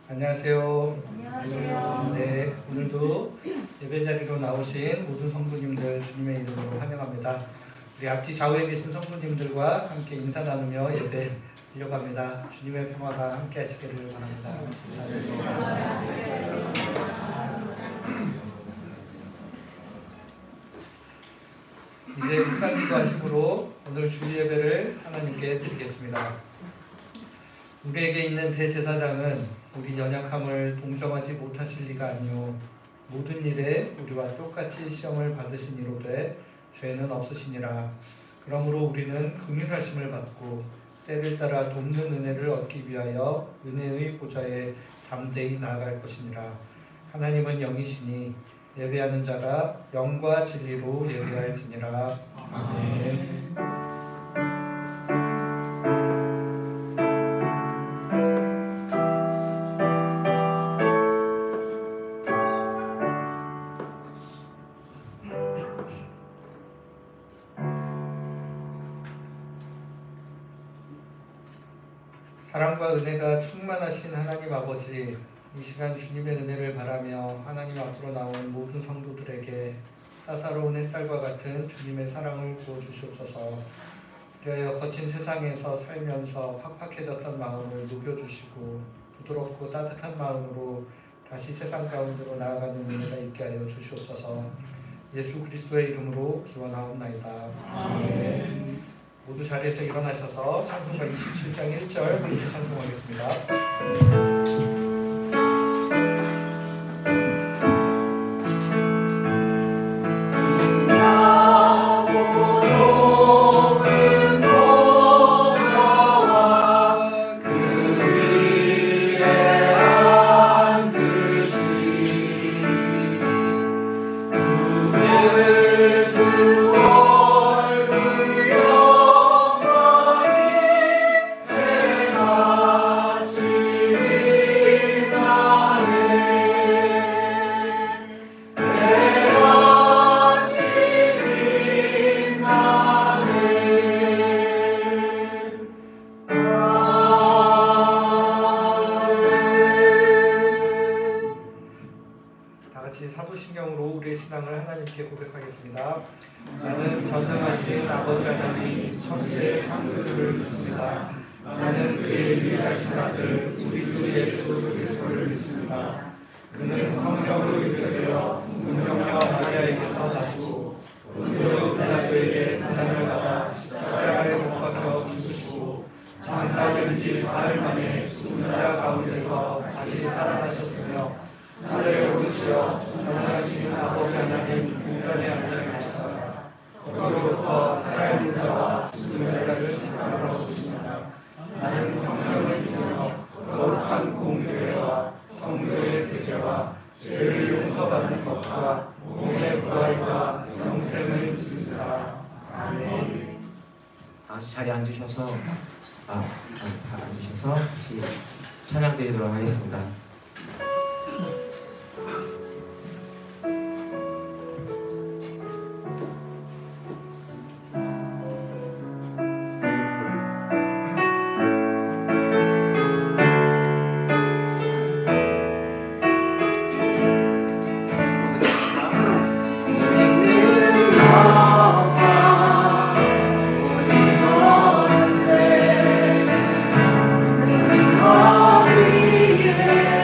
안녕하세요. 안녕하세요. 네, 오늘도 예배 자리로 나오신 모든 성도님들 주님의 이름으로 환영합니다. 우리 앞뒤 좌우에 계신 성도님들과 함께 인사 나누며 예배 드리려고 합니다. 주님의 평화가 함께 하시기를 바랍니다. 이제 묵상기도 하심으로 오늘 주일 예배를 하나님께 드리겠습니다. 우리에게 있는 대제사장은 우리 연약함을 동정하지 못하실 리가 아니요 모든 일에 우리와 똑같이 시험을 받으신 이로되 죄는 없으시니라. 그러므로 우리는 긍휼하심을 받고 때를 따라 돕는 은혜를 얻기 위하여 은혜의 보좌에 담대히 나아갈 것이니라. 하나님은 영이시니 예배하는 자가 영과 진리로 예배할지니라. 아멘. 사랑과 은혜가 충만하신 하나님 아버지, 이 시간 주님의 은혜를 바라며 하나님 앞으로 나온 모든 성도들에게 따사로운 햇살과 같은 주님의 사랑을 부어주시옵소서. 그리하여 거친 세상에서 살면서 팍팍해졌던 마음을 녹여주시고 부드럽고 따뜻한 마음으로 다시 세상 가운데로 나아가는 은혜가 있게 하여 주시옵소서. 예수 그리스도의 이름으로 기원하옵나이다. 아멘. 모두 자리에서 일어나셔서 찬송가 27장 1절 함께 찬송하겠습니다. 사도신경으로 우리의 신앙을 하나님께 고백하겠습니다. 나는 전능하신 아버지 하나님 천지의 창조주를 믿습니다. 나는 그의 유일하신 아들 우리 주 예수 그리스도를 믿습니다. 그는 성령으로 잉태되어 문정녀 마리아에게서 나시고 본디오 빌라도에게 고난을 받아 십자가에 못 박혀 죽으시고 장사된 지 사흘 만에 죽은 자 가운데서 다시 살아나셨으며 하늘에 오르시어 전능하신 아버지 하나님 우편에 앉아 계시다가 거기로부터 살아있는 자와 죽은 자를 심판하러 오십니다. 나는 성령을 믿으며 거룩한 공교회와 성도의 교제와 죄를 용서받는 것과 몸의 부활과 영생을 믿습니다. 아멘. 자리에 앉으셔서 앉으셔서 같이 찬양 드리도록 하겠습니다. Yeah.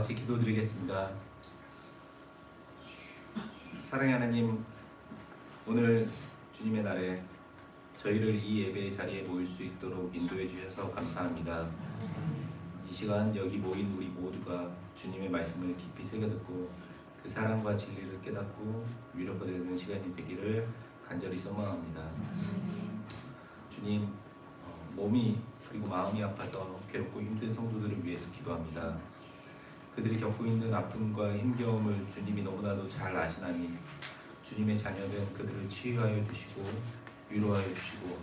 같이 기도드리겠습니다. 사랑의 하나님, 오늘 주님의 날에 저희를 이 예배의 자리에 모일 수 있도록 인도해 주셔서 감사합니다. 이 시간 여기 모인 우리 모두가 주님의 말씀을 깊이 새겨듣고 그 사랑과 진리를 깨닫고 위로가 되는 시간이 되기를 간절히 소망합니다. 주님, 몸이 그리고 마음이 아파서 괴롭고 힘든 성도들을 위해서 기도합니다. 그들이 겪고 있는 아픔과 힘겨움을 주님이 너무나도 잘 아시나니 주님의 자녀된 그들을 치유하여 주시고 위로하여 주시고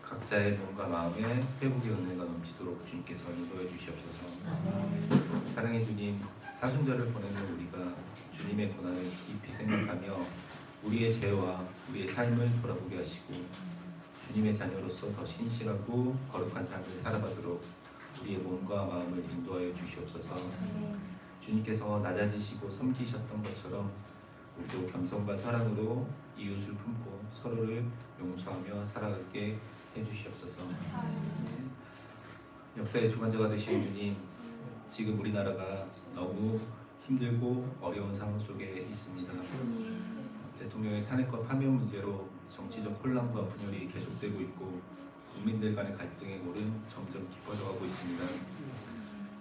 각자의 몸과 마음에 회복의 은혜가 넘치도록 주님께서 인도해 주시옵소서. 사랑의 주님, 사순절을 보내는 우리가 주님의 고난을 깊이 생각하며 우리의 죄와 우리의 삶을 돌아보게 하시고 주님의 자녀로서 더 신실하고 거룩한 삶을 살아가도록 우리의 몸과 마음을 인도하여 주시옵소서. 주님께서 낮아지시고 섬기셨던 것처럼 우리도 겸손과 사랑으로 이웃을 품고 서로를 용서하며 살아가게 해주시옵소서. 역사의 주관자가 되신 주님, 지금 우리나라가 너무 힘들고 어려운 상황 속에 있습니다. 대통령의 탄핵과 파면 문제로 정치적 혼란과 분열이 계속되고 있고 국민들 간의 갈등의 골은 점점 깊어져가고 있습니다.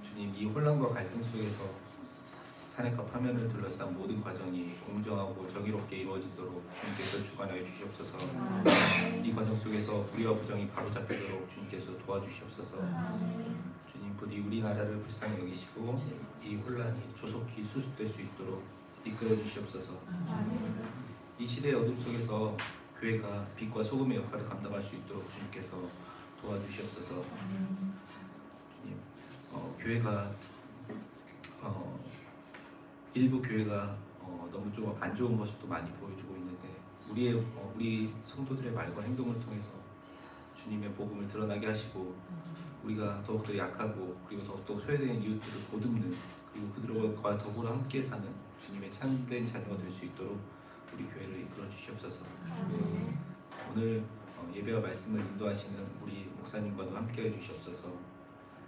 주님, 이 혼란과 갈등 속에서 탄핵과 파면을 둘러싼 모든 과정이 공정하고 정의롭게 이루어지도록 주님께서 주관하여 주시옵소서. 이 과정 속에서 불의와 부정이 바로잡히도록 주님께서 도와주시옵소서. 주님, 부디 우리나라를 불쌍히 여기시고 이 혼란이 조속히 수습될 수 있도록 이끌어 주시옵소서. 이 시대의 어둠 속에서 교회가 빛과 소금의 역할을 감당할 수 있도록 주님께서 도와주시옵소서. 주님, 교회가 일부 교회가 너무 좀 안 좋은 모습도 많이 보여주고 있는데 우리 성도들의 말과 행동을 통해서 주님의 복음을 드러나게 하시고 우리가 더욱더 약하고 그리고 더욱더 소외된 이웃들을 보듬는 그리고 그들과 더불어 함께 사는 주님의 참된 자녀가 될 수 있도록 우리 교회를 이끌어 주시옵소서. 오늘 예배와 말씀을 인도하시는 우리 목사님과도 함께 해주시옵소서.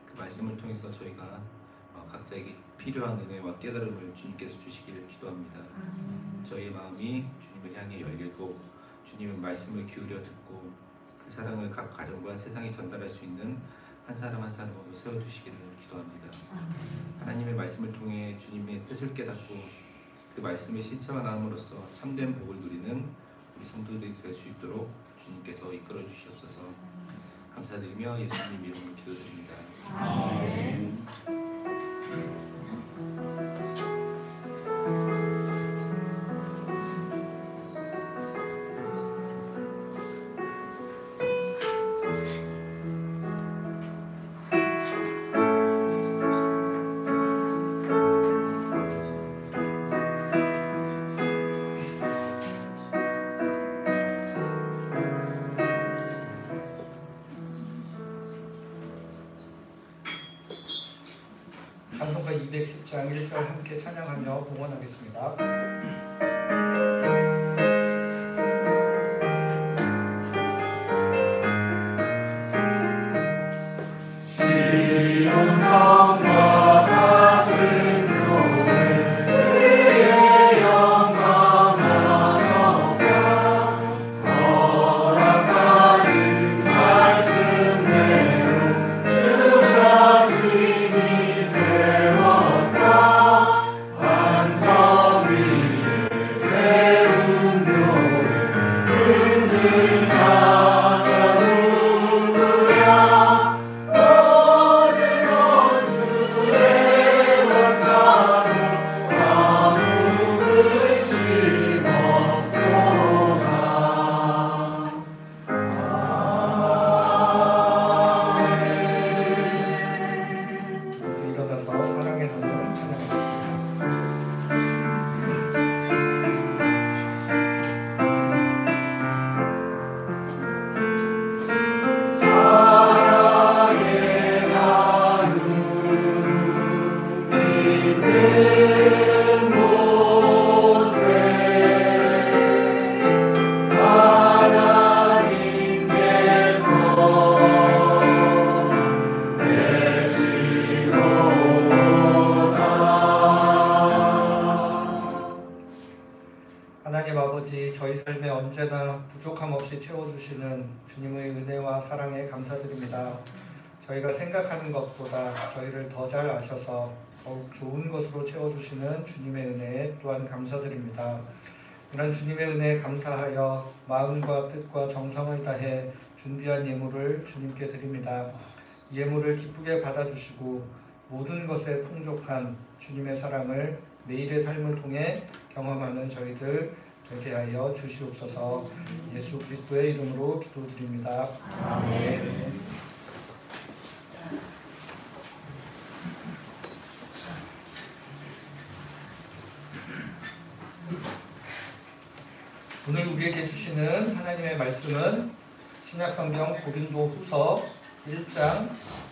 그 말씀을 통해서 저희가 각자에게 필요한 은혜와 깨달음을 주님께서 주시기를 기도합니다. 저희의 마음이 주님을 향해 열리고 주님의 말씀을 기울여 듣고 그 사랑을 각 가정과 세상에 전달할 수 있는 한 사람 한 사람으로 세워주시기를 기도합니다. 하나님의 말씀을 통해 주님의 뜻을 깨닫고 그 말씀을 실천함으로써 참된 복을 누리는 우리 성도들이 될 수 있도록 주님께서 이끌어 주시옵소서. 감사드리며 예수님 이름으로 기도드립니다. 아멘. 찬송가 210장 1절 함께 찬양하며 봉헌하겠습니다. 시온 성과 같은 교회 그의 영광만 얻어 허락하신 말씀대로 주가 친히 세웠다 반석 위에 저희 삶에 언제나 부족함 없이 채워주시는 주님의 은혜와 사랑에 감사드립니다. 저희가 생각하는 것보다 저희를 더 잘 아셔서 더욱 좋은 것으로 채워주시는 주님의 은혜에 또한 감사드립니다. 이런 주님의 은혜에 감사하여 마음과 뜻과 정성을 다해 준비한 예물을 주님께 드립니다. 예물을 기쁘게 받아주시고 모든 것에 풍족한 주님의 사랑을 매일의 삶을 통해 경험하는 저희들 되게 하여 주시옵소서. 예수 그리스도의 이름으로 기도드립니다. 아멘. 오늘 우리에게 주시는 하나님의 말씀은 신약성경 고린도후서 1장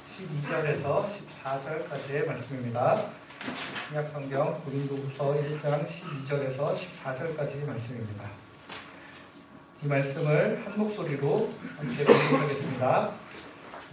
12절에서 14절까지의 말씀입니다. 신약성경 고린도후서 1장 12절에서 14절까지의 말씀입니다. 이 말씀을 한 목소리로 함께 봉독하겠습니다.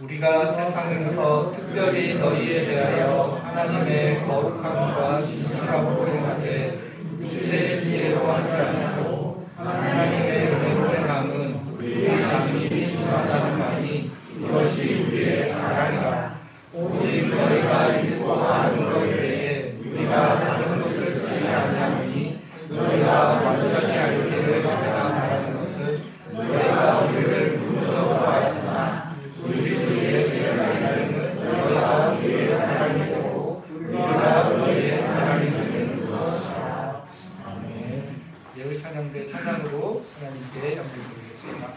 우리가 세상에서 특별히 너희에 대하여 하나님의 거룩함과 진실함으로 행하되 육체의 지혜로 하지 않고 하나님의 은혜로 행함은 우리 당신이 지나다는 말이 이것이 우리의 자랑이라. 오직 너희가 읽고 아는 것 외에 우리가 다른 것을 쓰지 아니하노니 너희가 완전히 알기를 우리가 말하는 것은 너희가 우리를 부정적으로 알았으나 우리 주 예수의 나이는 너희가 우리의 자랑이 되고 우리가 너희의 자랑이 되는 것이다. 아멘. 예을 찬양대 찬양으로 하나님께 영광드리겠습니다.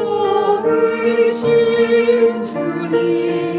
찬송을 신 주님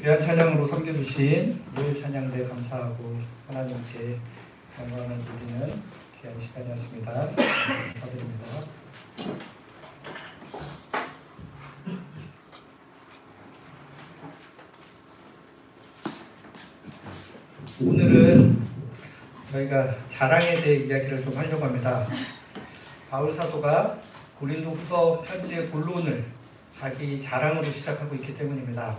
귀한 찬양으로 섬겨주신 노예 찬양대 감사하고 하나님께 영광을 드리는 귀한 시간이었습니다. 감사드립니다. 오늘은 저희가 자랑에 대해 이야기를 좀 하려고 합니다. 바울 사도가 고린도 후서 편지의 본론을 자기 자랑으로 시작하고 있기 때문입니다.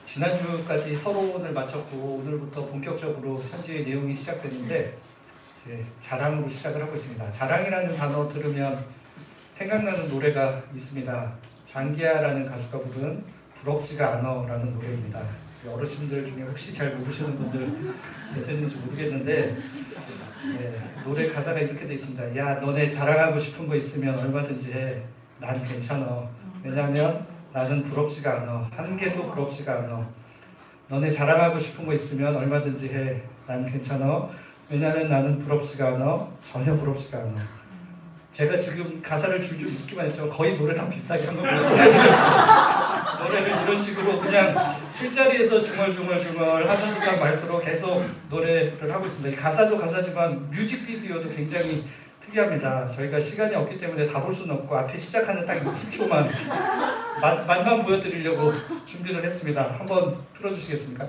지난주까지 서론을 마쳤고 오늘부터 본격적으로 편지의 내용이 시작되는데 자랑으로 시작을 하고 있습니다. 자랑이라는 단어 들으면 생각나는 노래가 있습니다. 장기하라는 가수가 부른 부럽지가 않아라는 노래입니다. 어르신들 중에 혹시 잘 모르시는 분들 계시는지 모르겠는데 그 노래 가사가 이렇게 돼 있습니다. 야, 너네 자랑하고 싶은 거 있으면 얼마든지 해. 난 괜찮아. 왜냐면 나는 부럽지가 않아. 한 개도 부럽지가 않아. 너네 자랑하고 싶은 거 있으면 얼마든지 해. 난 괜찮아. 왜냐면 나는 부럽지가 않아. 전혀 부럽지가 않아. 제가 지금 가사를 줄줄 읽기만 했죠. 거의 노래랑 비슷하게 한 거고요. 노래를 이런 식으로 그냥 술자리에서 중얼중얼 하는 듯한 말투로 계속 노래를 하고 있습니다. 이 가사도 가사지만 뮤직비디오도 굉장히 특이합니다. 저희가 시간이 없기 때문에 다 볼 수는 없고 앞에 시작하는 딱 20초만 맛만 보여드리려고 준비를 했습니다. 한번 틀어주시겠습니까?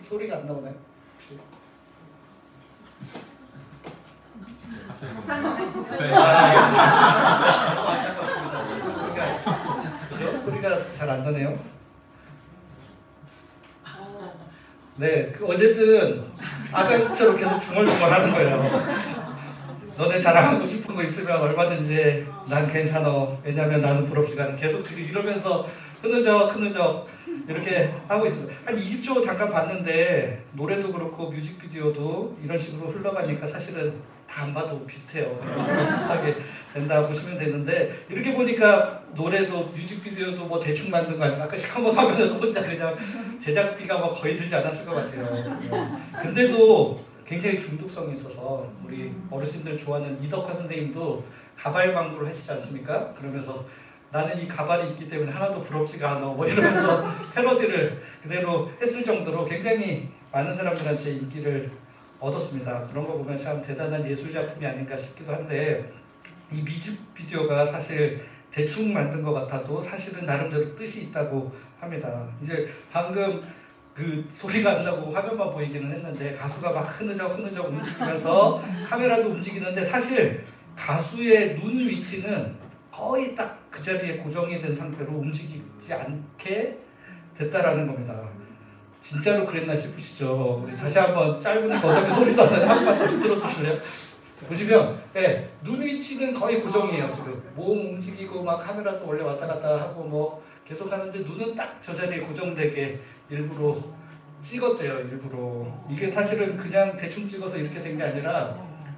소리가 안 나오나요? 그죠? 소리가 잘 안 나네요. 네, 어쨌든 아까처럼 계속 중얼중얼 하는 거예요. 너네 자랑하고 싶은 거 있으면 얼마든지 난 괜찮아. 왜냐면 나는 부럽지가 않아. 계속 지금 이러면서 흐느적 이렇게 하고 있습니다. 한 20초 잠깐 봤는데 노래도 그렇고 뮤직비디오도 이런 식으로 흘러가니까 사실은 다 안 봐도 비슷해요. 비슷하게 된다 보시면 되는데 이렇게 보니까 노래도 뮤직비디오도 뭐 대충 만든 거 아니고 아까 시커먼 화면에서 혼자 그냥 제작비가 뭐 거의 들지 않았을 것 같아요. 근데도 굉장히 중독성이 있어서 우리 어르신들 좋아하는 이덕화 선생님도 가발 광고를 하시지 않습니까? 그러면서 나는 이 가발이 있기 때문에 하나도 부럽지가 않아 뭐 이러면서 패러디를 그대로 했을 정도로 굉장히 많은 사람들한테 인기를 얻었습니다. 그런 거 보면 참 대단한 예술작품이 아닌가 싶기도 한데 이 뮤직비디오가 사실 대충 만든 것 같아도 사실은 나름대로 뜻이 있다고 합니다. 이제 방금 그 소리가 안 나고 화면만 보이기는 했는데 가수가 막 흐느적 움직이면서 카메라도 움직이는데 사실 가수의 눈 위치는 거의 딱 그 자리에 고정이 된 상태로 움직이지 않게 됐다라는 겁니다. 진짜로 그랬나 싶으시죠? 우리 다시 한번 짧은 버전의 소리도 안 나는데 한 번씩 들어주실래요? 보시면 눈 위치는 거의 고정이에요. 지금 몸 움직이고 막 카메라도 원래 왔다 갔다 하고 뭐 계속 하는데 눈은 딱 저 자리에 고정되게 일부러 찍었대요. 일부러. 이게 사실은 그냥 대충 찍어서 이렇게 된 게 아니라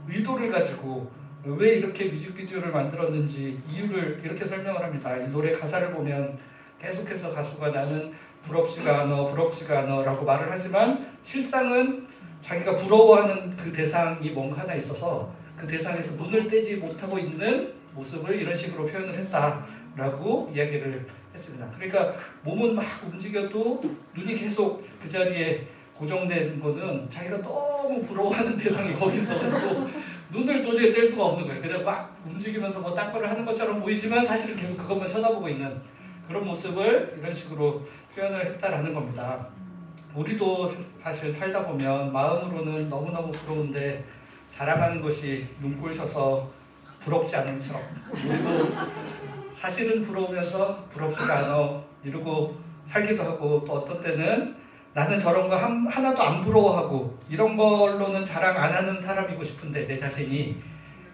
의도를 가지고 왜 이렇게 뮤직비디오를 만들었는지 이유를 이렇게 설명을 합니다. 이 노래 가사를 보면 계속해서 가수가 나는 부럽지가 않아 라고 말을 하지만 실상은 자기가 부러워하는 그 대상이 뭔가 하나 있어서 그 대상에서 눈을 떼지 못하고 있는 모습을 이런 식으로 표현을 했다라고 이야기를 했습니다. 그러니까 몸은 막 움직여도 눈이 계속 그 자리에 고정된 거는 자기가 너무 부러워하는 대상이 거기 있어가지고 눈을 도저히 뗄 수가 없는 거예요. 그냥 막 움직이면서 뭐 딴 거를 하는 것처럼 보이지만 사실은 계속 그것만 쳐다보고 있는 그런 모습을 이런 식으로 표현을 했다라는 겁니다. 우리도 사실 살다 보면 마음으로는 너무너무 부러운데 자랑하는 것이 눈꼴셔서 부럽지 않은 척 우리도 사실은 부러우면서 부럽지가 않아 이러고 살기도 하고 또 어떤 때는 나는 저런 거 하나도 안 부러워하고 이런 걸로는 자랑 안 하는 사람이고 싶은데 내 자신이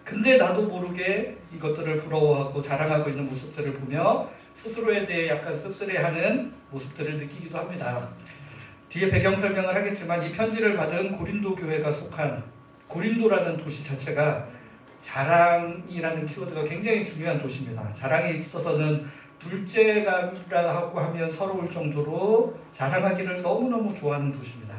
근데 나도 모르게 이것들을 부러워하고 자랑하고 있는 모습들을 보며 스스로에 대해 약간 씁쓸해하는 모습들을 느끼기도 합니다. 뒤에 배경 설명을 하겠지만 이 편지를 받은 고린도 교회가 속한 고린도라는 도시 자체가 자랑이라는 키워드가 굉장히 중요한 도시입니다. 자랑에 있어서는 둘째가라고 하면 서러울 정도로 자랑하기를 너무너무 좋아하는 도시입니다.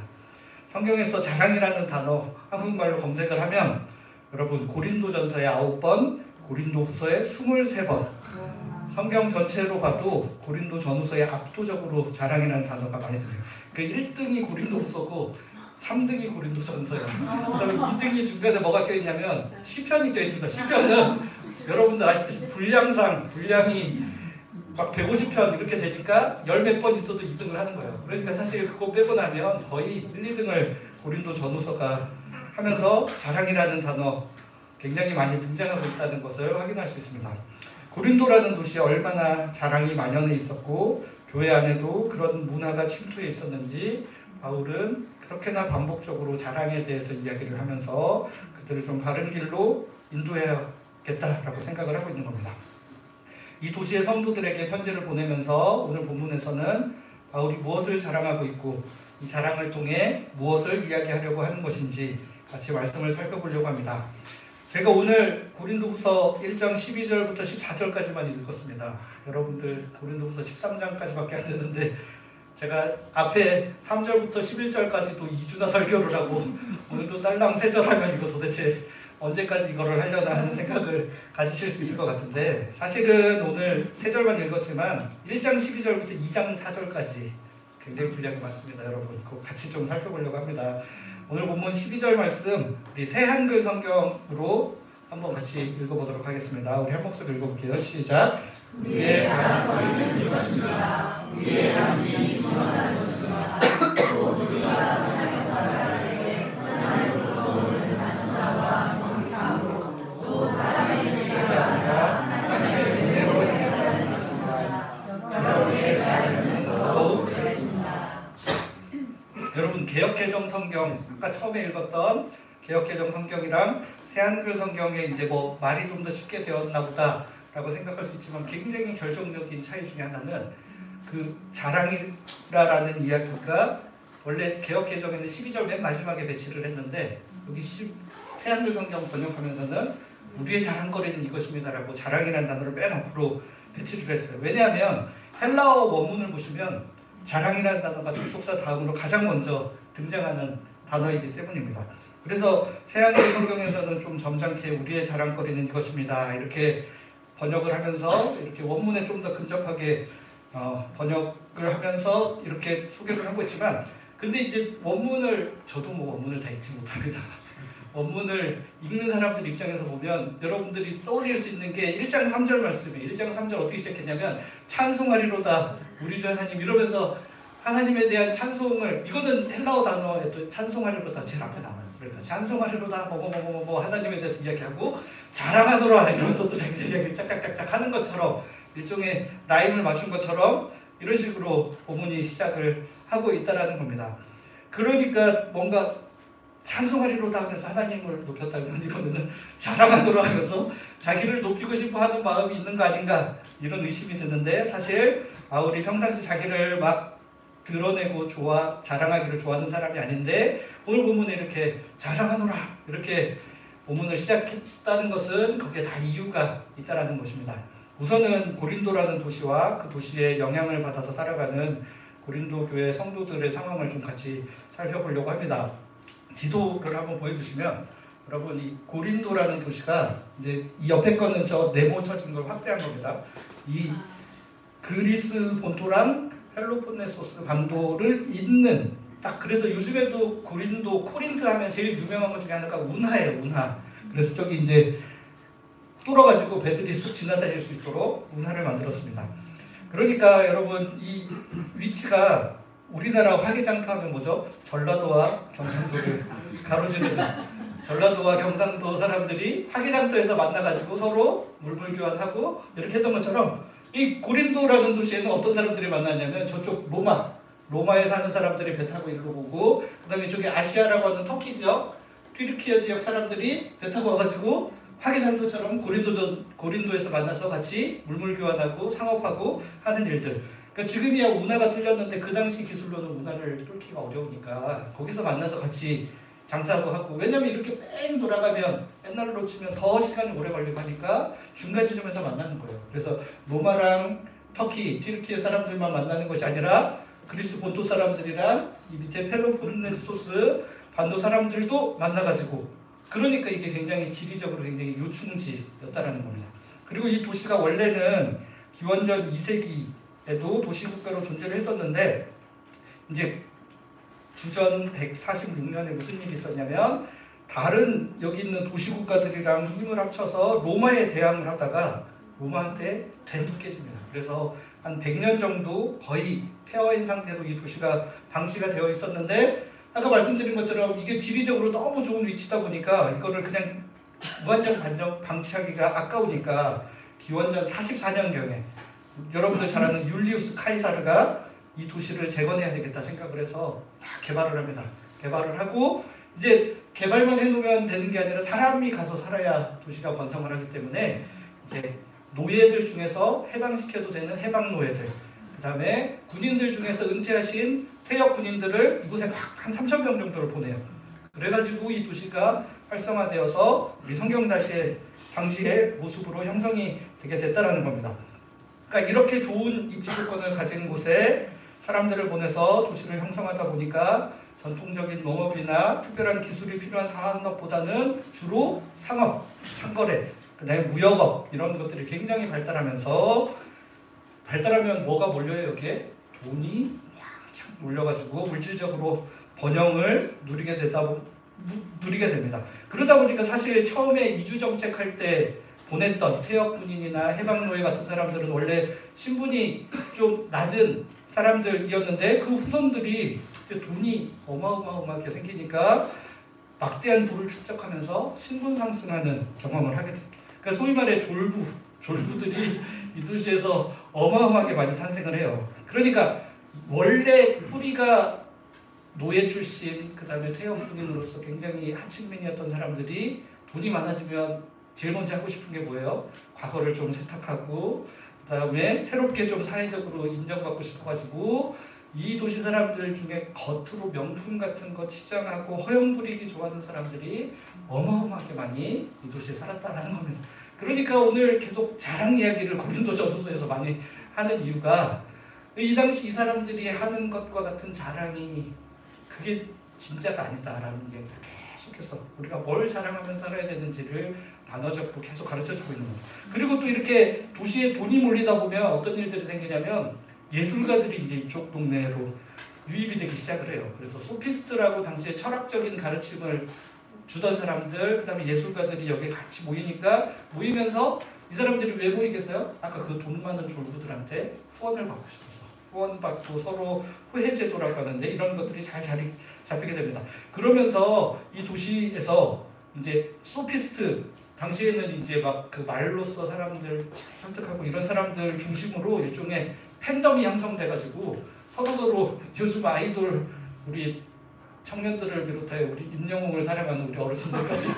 성경에서 자랑이라는 단어 한국말로 검색을 하면 여러분 고린도전서에 9번, 고린도후서에 23번, 성경 전체로 봐도 고린도 전후서에 압도적으로 자랑이라는 단어가 많이 들어요. 그 1등이 고린도후서고 3등이 고린도 전서예요. 그다음에 2등이 중간에 뭐가 껴있냐면 시편이 껴있습니다. 시편은 여러분들 아시듯이 분량이 막 150편 이렇게 되니까 열 몇 번 있어도 2등을 하는 거예요. 그러니까 사실 그거 빼고 나면 거의 1, 2등을 고린도 전후서가 하면서 자랑이라는 단어 굉장히 많이 등장하고 있다는 것을 확인할 수 있습니다. 고린도라는 도시에 얼마나 자랑이 만연해 있었고 교회 안에도 그런 문화가 침투해 있었는지 바울은 그렇게나 반복적으로 자랑에 대해서 이야기를 하면서 그들을 좀 바른 길로 인도해야겠다라고 생각을 하고 있는 겁니다. 이 도시의 성도들에게 편지를 보내면서 오늘 본문에서는 바울이 무엇을 자랑하고 있고 이 자랑을 통해 무엇을 이야기하려고 하는 것인지 같이 말씀을 살펴보려고 합니다. 제가 오늘 고린도후서 1장 12절부터 14절까지만 읽었습니다. 여러분들 고린도후서 13장까지밖에 안 되는데 제가 앞에 3절부터 11절까지도 2주나 설교를 하고 오늘도 딸랑 3절 하면 이거 도대체 언제까지 이거를 하려나 하는 생각을 가지실 수 있을 것 같은데 사실은 오늘 3절만 읽었지만 1장 12절부터 2장 4절까지 굉장히 분량이 많습니다. 여러분 그거 같이 좀 살펴보려고 합니다. 오늘 본문 12절 말씀 우리 새한글 성경으로 한번 같이 읽어보도록 하겠습니다. 우리 한 목소리 읽어볼게요. 시작. 우리의 자랑거리는 이것입니다. 우리의 당신이 선언한 것입니다. 또 우리가 세상의 사람에게 하나님으로부터 오는 단순함과 정직함으로 또 사람의 지혜가 아니라 하나님의 은혜로 행하는 것입니다. 여러분의 대하여는 더더욱 그랬습니다. 여러분 개역개정 성경 아까 처음에 읽었던 개역개정 성경이랑 새한글 성경에 이제 뭐 말이 좀 더 쉽게 되었나 보다라고 생각할 수 있지만 굉장히 결정적인 차이 중에 하나는 그 자랑이라는 이야기가 원래 개역개정에는 12절 맨 마지막에 배치를 했는데 여기 새한글 성경 번역하면서는 우리의 자랑거리는 이것입니다라고 자랑이라는 단어를 맨 앞으로 배치를 했어요. 왜냐하면 헬라어 원문을 보시면 자랑이라는 단어가 접속사 다음으로 가장 먼저 등장하는 단어이기 때문입니다. 그래서 새한글 성경에서는 좀 점잖게 우리의 자랑거리는 이것입니다 이렇게 번역을 하면서 이렇게 원문에 좀 더 근접하게 번역을 하면서 이렇게 소개를 하고 있지만 근데 이제 원문을 저도 뭐 원문을 다 읽지 못합니다. 원문을 읽는 사람들 입장에서 보면 여러분들이 떠올릴 수 있는 게 1장 3절 말씀이에요. 1장 3절 어떻게 시작했냐면 찬송하리로다 우리 주 하나님 이러면서 하나님에 대한 찬송을 이거는 헬라어 단어에 또 찬송하리로다 제일 앞에 나와요. 그러니까 찬송하리로다 뭐뭐뭐뭐 하나님에 대해서 이야기하고 자랑하노라 이러면서 또 자기 이야기 짝짝짝짝 하는 것처럼 일종의 라임을 맞춘 것처럼 이런 식으로 본문이 시작을 하고 있다라는 겁니다. 그러니까 뭔가 찬송하리로다 하면서 하나님을 높였다면 이번에는 자랑하노라 하면서 자기를 높이고 싶어 하는 마음이 있는 거 아닌가 이런 의심이 드는데 사실 바울이 평상시 자기를 막 드러내고 자랑하기를 좋아하는 사람이 아닌데 오늘 본문에 이렇게 자랑하노라 이렇게 본문을 시작했다는 것은 거기에 다 이유가 있다라는 것입니다. 우선은 고린도라는 도시와 그 도시에 영향을 받아서 살아가는 고린도 교회 성도들의 상황을 좀 같이 살펴보려고 합니다. 지도를 한번 보여주시면 여러분 이 고린도라는 도시가 이제 이 옆에 거는 저 네모 쳐진 걸 확대한 겁니다. 이 그리스 본토랑 펠로폰네소스 반도를 잇는 딱 그래서 요즘에도 고린도 코린트 하면 제일 유명한 것 중에 하나가 운하예요. 운하. 그래서 저기 이제 뚫어가지고 배들이 쑥 지나다닐 수 있도록 운하를 만들었습니다. 그러니까 여러분 이 위치가 우리나라 화개장터 하면 뭐죠? 전라도와 경상도를 가로지르는 전라도와 경상도 사람들이 화개장터에서 만나가지고 서로 물물 교환하고 이렇게 했던 것처럼 이 고린도라는 도시에는 어떤 사람들이 만나냐면 저쪽 로마에 사는 사람들이 배 타고 일로 오고 그 다음에 이쪽에 아시아라고 하는 터키 지역, 튀르키예 지역 사람들이 배 타고 와가지고 화개장터처럼 고린도에서 만나서 같이 물물 교환하고 상업하고 하는 일들. 그러니까 지금이야 운하가 뚫렸는데 그 당시 기술로는 운하를 뚫기가 어려우니까 거기서 만나서 같이 장사도 하고 왜냐면 이렇게 뺑 돌아가면 옛날로 치면 더 시간이 오래 걸리고 하니까 중간 지점에서 만나는 거예요. 그래서 로마랑 터키, 튀르키예 사람들만 만나는 것이 아니라 그리스 본토 사람들이랑 이 밑에 펠로폰네소스 반도 사람들도 만나가지고 그러니까 이게 굉장히 지리적으로 굉장히 요충지였다라는 겁니다. 그리고 이 도시가 원래는 기원전 2세기에도 도시국가로 존재를 했었는데 이제 주전 146년에 무슨 일이 있었냐면 다른 여기 있는 도시국가들이랑 힘을 합쳐서 로마에 대항을 하다가 로마한테 되돌 깨집니다. 그래서 한 100년 정도 거의 폐허인 상태로 이 도시가 방치가 되어 있었는데 아까 말씀드린 것처럼 이게 지리적으로 너무 좋은 위치다 보니까 이거를 그냥 무한정 방치하기가 아까우니까 기원전 44년경에 여러분들 잘 아는 율리우스 카이사르가 이 도시를 재건해야 되겠다 생각을 해서 막 개발을 합니다. 개발을 하고 이제 개발만 해놓으면 되는 게 아니라 사람이 가서 살아야 도시가 번성을 하기 때문에 이제 노예들 중에서 해방시켜도 되는 해방 노예들, 그 다음에 군인들 중에서 은퇴하신 퇴역 군인들을 이곳에 막 한 3,000명 정도를 보내요. 그래가지고 이 도시가 활성화되어서 우리 성경 당시의 모습으로 형성이 되게 됐다라는 겁니다. 그러니까 이렇게 좋은 입지 조건을 가진 곳에 사람들을 보내서 도시를 형성하다 보니까 전통적인 농업이나 특별한 기술이 필요한 산업보다는 주로 상업, 상거래, 그 다음에 무역업 이런 것들이 굉장히 발달하면 뭐가 몰려요? 여기에 돈이 왕창 몰려가지고 물질적으로 번영을 누리게 됩니다. 그러다 보니까 사실 처음에 이주 정책할 때 보냈던 퇴역 군인이나 해방노예 같은 사람들은 원래 신분이 좀 낮은 사람들이었는데 그 후손들이 돈이 어마어마하게 생기니까 막대한 부를 축적하면서 신분 상승하는 경험을 하게 됩니다. 그러니까 소위 말해 졸부들이 이 도시에서 어마어마하게 많이 탄생을 해요. 그러니까 원래 뿌리가 노예 출신, 그 다음에 퇴역 군인으로서 굉장히 하층민이었던 사람들이 돈이 많아지면 제일 먼저 하고 싶은 게 뭐예요? 과거를 좀 세탁하고 그 다음에 새롭게 좀 사회적으로 인정받고 싶어가지고 이 도시 사람들 중에 겉으로 명품 같은 거 치장하고 허영 부리기 좋아하는 사람들이 어마어마하게 많이 이 도시에 살았다는 겁니다. 그러니까 오늘 계속 자랑 이야기를 고린도 전서에서 많이 하는 이유가 이 당시 이 사람들이 하는 것과 같은 자랑이 그게 진짜가 아니다라는 이야기를 계속해서 우리가 뭘 자랑하면 살아야 되는지를 단어적으로 계속 가르쳐주고 있는 겁니다. 그리고 또 이렇게 도시에 돈이 몰리다 보면 어떤 일들이 생기냐면 예술가들이 이제 이쪽 동네로 유입이 되기 시작을 해요. 그래서 소피스트라고 당시에 철학적인 가르침을 주던 사람들, 그 다음에 예술가들이 여기에 같이 모이면서 이 사람들이 왜 모이겠어요? 아까 그 돈 많은 졸부들한테 후원을 받고 싶어서 후원받고 서로 호혜제도라고 하는데 이런 것들이 잘 자리 잡히게 됩니다. 그러면서 이 도시에서 이제 소피스트 당시에는 이제 막 그 말로써 사람들 잘 설득하고 이런 사람들 중심으로 일종의 팬덤이 형성돼가지고 서로 요즘 아이돌 우리 청년들을 비롯하여 우리 임영웅을 사랑하는 우리 어르신들까지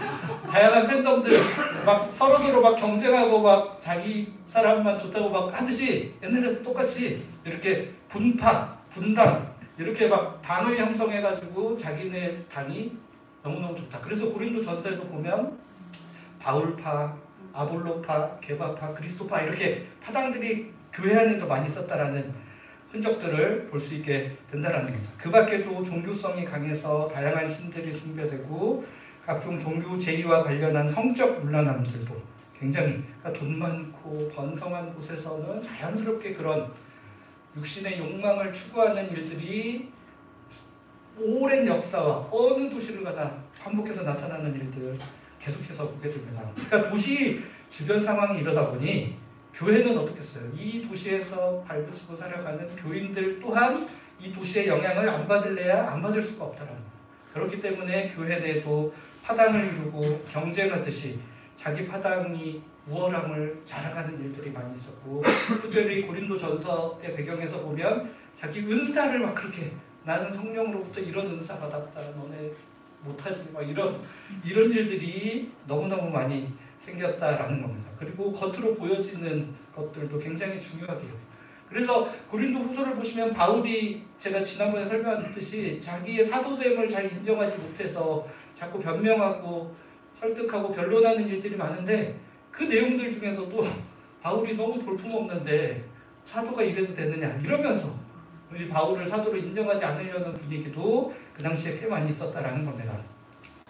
다양한 팬덤들 막 서로 막 경쟁하고 막 자기 사람만 좋다고 막 하듯이 옛날에 똑같이 이렇게 분당 이렇게 막 당을 형성해가지고 자기네 당이 너무너무 좋다. 그래서 고린도 전서에도 보면 바울파, 아볼로파, 게바파, 그리스도파 이렇게 파당들이 교회 안에도 많이 있었다라는 흔적들을 볼 수 있게 된다는 겁니다. 그 밖에도 종교성이 강해서 다양한 신들이 숭배되고 각종 종교 제의와 관련한 성적 문란함들도 굉장히 그러니까 돈 많고 번성한 곳에서는 자연스럽게 그런 육신의 욕망을 추구하는 일들이 오랜 역사와 어느 도시를 가나 반복해서 나타나는 일들 계속해서 보게 됩니다. 그러니까 도시 주변 상황이 이러다 보니 교회는 어떻겠어요? 이 도시에서 발붙이고 살아가는 교인들 또한 이 도시의 영향을 안 받을래야 안 받을 수가 없다라는 거예요. 그렇기 때문에 교회 내에도 파당을 이루고 경쟁하듯이 자기 파당이 우월함을 자랑하는 일들이 많이 있었고 특별히 고린도 전서의 배경에서 보면 자기 은사를 막 그렇게 나는 성령으로부터 이런 은사 받았다 너네 못하지 막 이런 일들이 너무너무 많이 생겼다라는 겁니다. 그리고 겉으로 보여지는 것들도 굉장히 중요하게 여겨요. 그래서 고린도 후서를 보시면 바울이 제가 지난번에 설명했듯이 자기의 사도됨을 잘 인정하지 못해서 자꾸 변명하고 설득하고 변론하는 일들이 많은데 그 내용들 중에서도 바울이 너무 볼품없는데 사도가 이래도 되느냐 이러면서 우리 바울을 사도로 인정하지 않으려는 분위기도 그 당시에 꽤 많이 있었다라는 겁니다.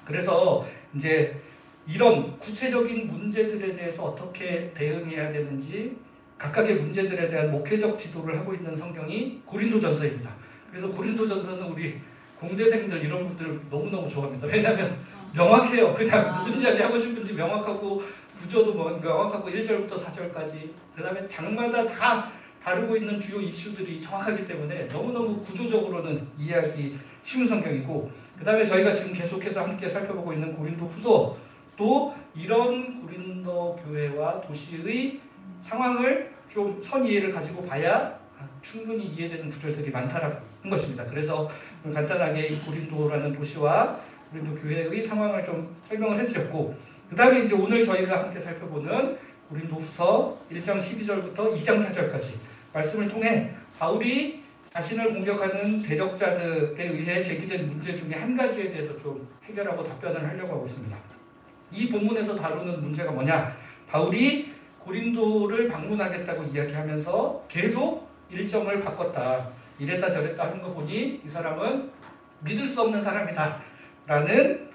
그래서 이제 이런 구체적인 문제들에 대해서 어떻게 대응해야 되는지 각각의 문제들에 대한 목회적 지도를 하고 있는 성경이 고린도전서입니다. 그래서 고린도전서는 우리 공대생들 이런 분들 너무너무 좋아합니다. 왜냐하면 명확해요. 그냥 무슨 이야기 하고 싶은지 명확하고 구조도 명확하고 1절부터 4절까지 그 다음에 장마다 다 다루고 있는 주요 이슈들이 정확하기 때문에 너무너무 구조적으로는 이해하기 쉬운 성경이고 그 다음에 저희가 지금 계속해서 함께 살펴보고 있는 고린도 후서 또 이런 고린도 교회와 도시의 상황을 좀 선이해를 가지고 봐야 충분히 이해되는 구절들이 많다라는 것입니다. 그래서 간단하게 이 고린도라는 도시와 고린도 교회의 상황을 좀 설명을 해드렸고 그 다음에 이제 오늘 저희가 함께 살펴보는 고린도 후서 1장 12절부터 2장 4절까지 말씀을 통해 바울이 자신을 공격하는 대적자들에 의해 제기된 문제 중에 한 가지에 대해서 좀 해결하고 답변을 하려고 하고 있습니다. 이 본문에서 다루는 문제가 뭐냐? 바울이 고린도를 방문하겠다고 이야기하면서 계속 일정을 바꿨다. 이랬다 저랬다 하는 거 보니 이 사람은 믿을 수 없는 사람이다 라는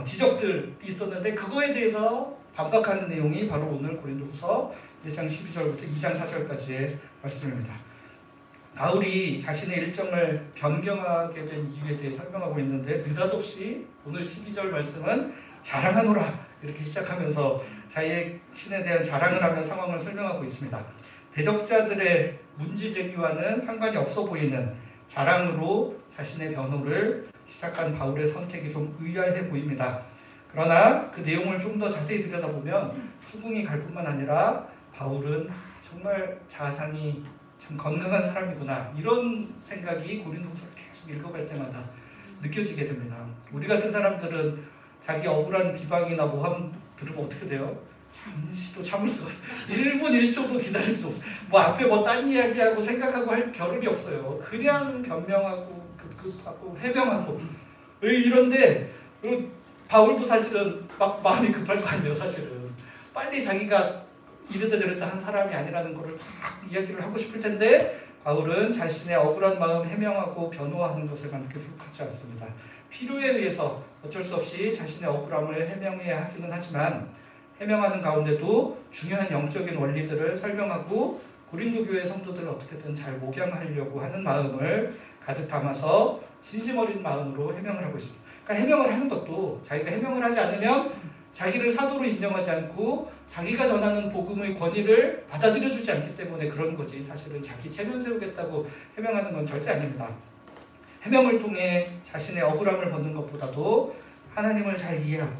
지적들이 있었는데 그거에 대해서 반박하는 내용이 바로 오늘 고린도후서 1장 12절부터 2장 4절까지의 말씀입니다. 바울이 자신의 일정을 변경하게 된 이유에 대해 설명하고 있는데 느닷없이 오늘 12절 말씀은 자랑하노라 이렇게 시작하면서 자기의 신에 대한 자랑을 하며 상황을 설명하고 있습니다. 대적자들의 문제 제기와는 상관이 없어 보이는 자랑으로 자신의 변호를 시작한 바울의 선택이 좀 의아해 보입니다. 그러나 그 내용을 좀 더 자세히 들여다보면 수긍이 갈 뿐만 아니라 바울은 정말 자상이 참 건강한 사람이구나 이런 생각이 고린도서를 계속 읽어갈 때마다 느껴지게 됩니다. 우리 같은 사람들은 자기 억울한 비방이나 모함 들으면 어떻게 돼요? 잠시도 참을 수가 없어요. 1분 1초도 기다릴 수 없어요. 뭐 앞에 뭐 딴 이야기하고 생각하고 할 겨를이 없어요. 그냥 변명하고 급급하고 해명하고 이런데 바울도 사실은 막 마음이 급할 거 아니에요. 사실은 빨리 자기가 이랬다 저랬다 한 사람이 아니라는 거를 막 이야기를 하고 싶을 텐데 바울은 자신의 억울한 마음 해명하고 변호하는 것을 그렇게 불쾌하지 않습니다. 필요에 의해서 어쩔 수 없이 자신의 억울함을 해명해야 하기는 하지만 해명하는 가운데도 중요한 영적인 원리들을 설명하고 고린도 교회 성도들을 어떻게든 잘 목양하려고 하는 마음을 가득 담아서 진심 어린 마음으로 해명을 하고 있습니다. 그러니까 해명을 하는 것도 자기가 해명을 하지 않으면 자기를 사도로 인정하지 않고 자기가 전하는 복음의 권위를 받아들여주지 않기 때문에 그런 거지 사실은 자기 체면 세우겠다고 해명하는 건 절대 아닙니다. 해명을 통해 자신의 억울함을 벗는 것보다도 하나님을 잘 이해하고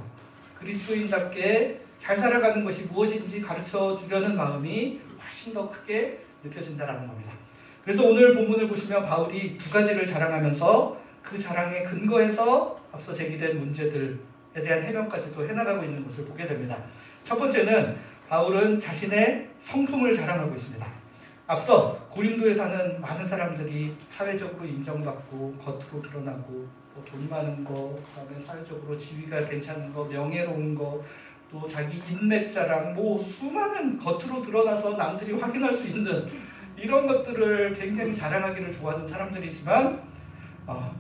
그리스도인답게 잘 살아가는 것이 무엇인지 가르쳐 주려는 마음이 훨씬 더 크게 느껴진다는 겁니다. 그래서 오늘 본문을 보시면 바울이 두 가지를 자랑하면서 그 자랑에 근거해서 앞서 제기된 문제들에 대한 해명까지도 해나가고 있는 것을 보게 됩니다. 첫 번째는 바울은 자신의 성품을 자랑하고 있습니다. 앞서 고린도에 사는 많은 사람들이 사회적으로 인정받고 겉으로 드러나고 돈 많은 거, 그다음에 사회적으로 지위가 괜찮은 거, 명예로운 거, 또 자기 인맥 자랑, 뭐 수많은 겉으로 드러나서 남들이 확인할 수 있는 이런 것들을 굉장히 자랑하기를 좋아하는 사람들이지만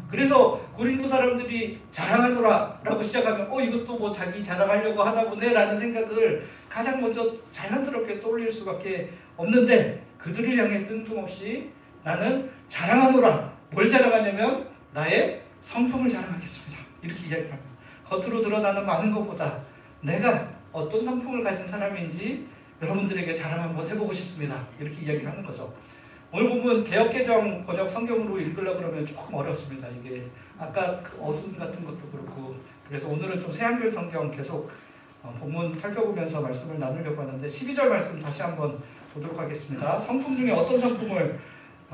그래서 고린도 사람들이 자랑하노라 라고 시작하면 이것도 뭐 자기 자랑하려고 하나 보네 라는 생각을 가장 먼저 자연스럽게 떠올릴 수밖에 없는데 그들을 향해 뜬금없이 나는 자랑하노라, 뭘 자랑하냐면 나의 성품을 자랑하겠습니다 이렇게 이야기를 합니다. 겉으로 드러나는 많은 것보다 내가 어떤 성품을 가진 사람인지 여러분들에게 자랑 한번 해보고 싶습니다 이렇게 이야기를 하는 거죠. 오늘 본문 개역개정 번역 성경으로 읽으려고 그러면 조금 어렵습니다. 이게 아까 그 어순 같은 것도 그렇고 그래서 오늘은 좀 새한글 성경 계속 본문 살펴보면서 말씀을 나누려고 하는데 12절 말씀 다시 한번 보도록 하겠습니다. 성품 중에 어떤 성품을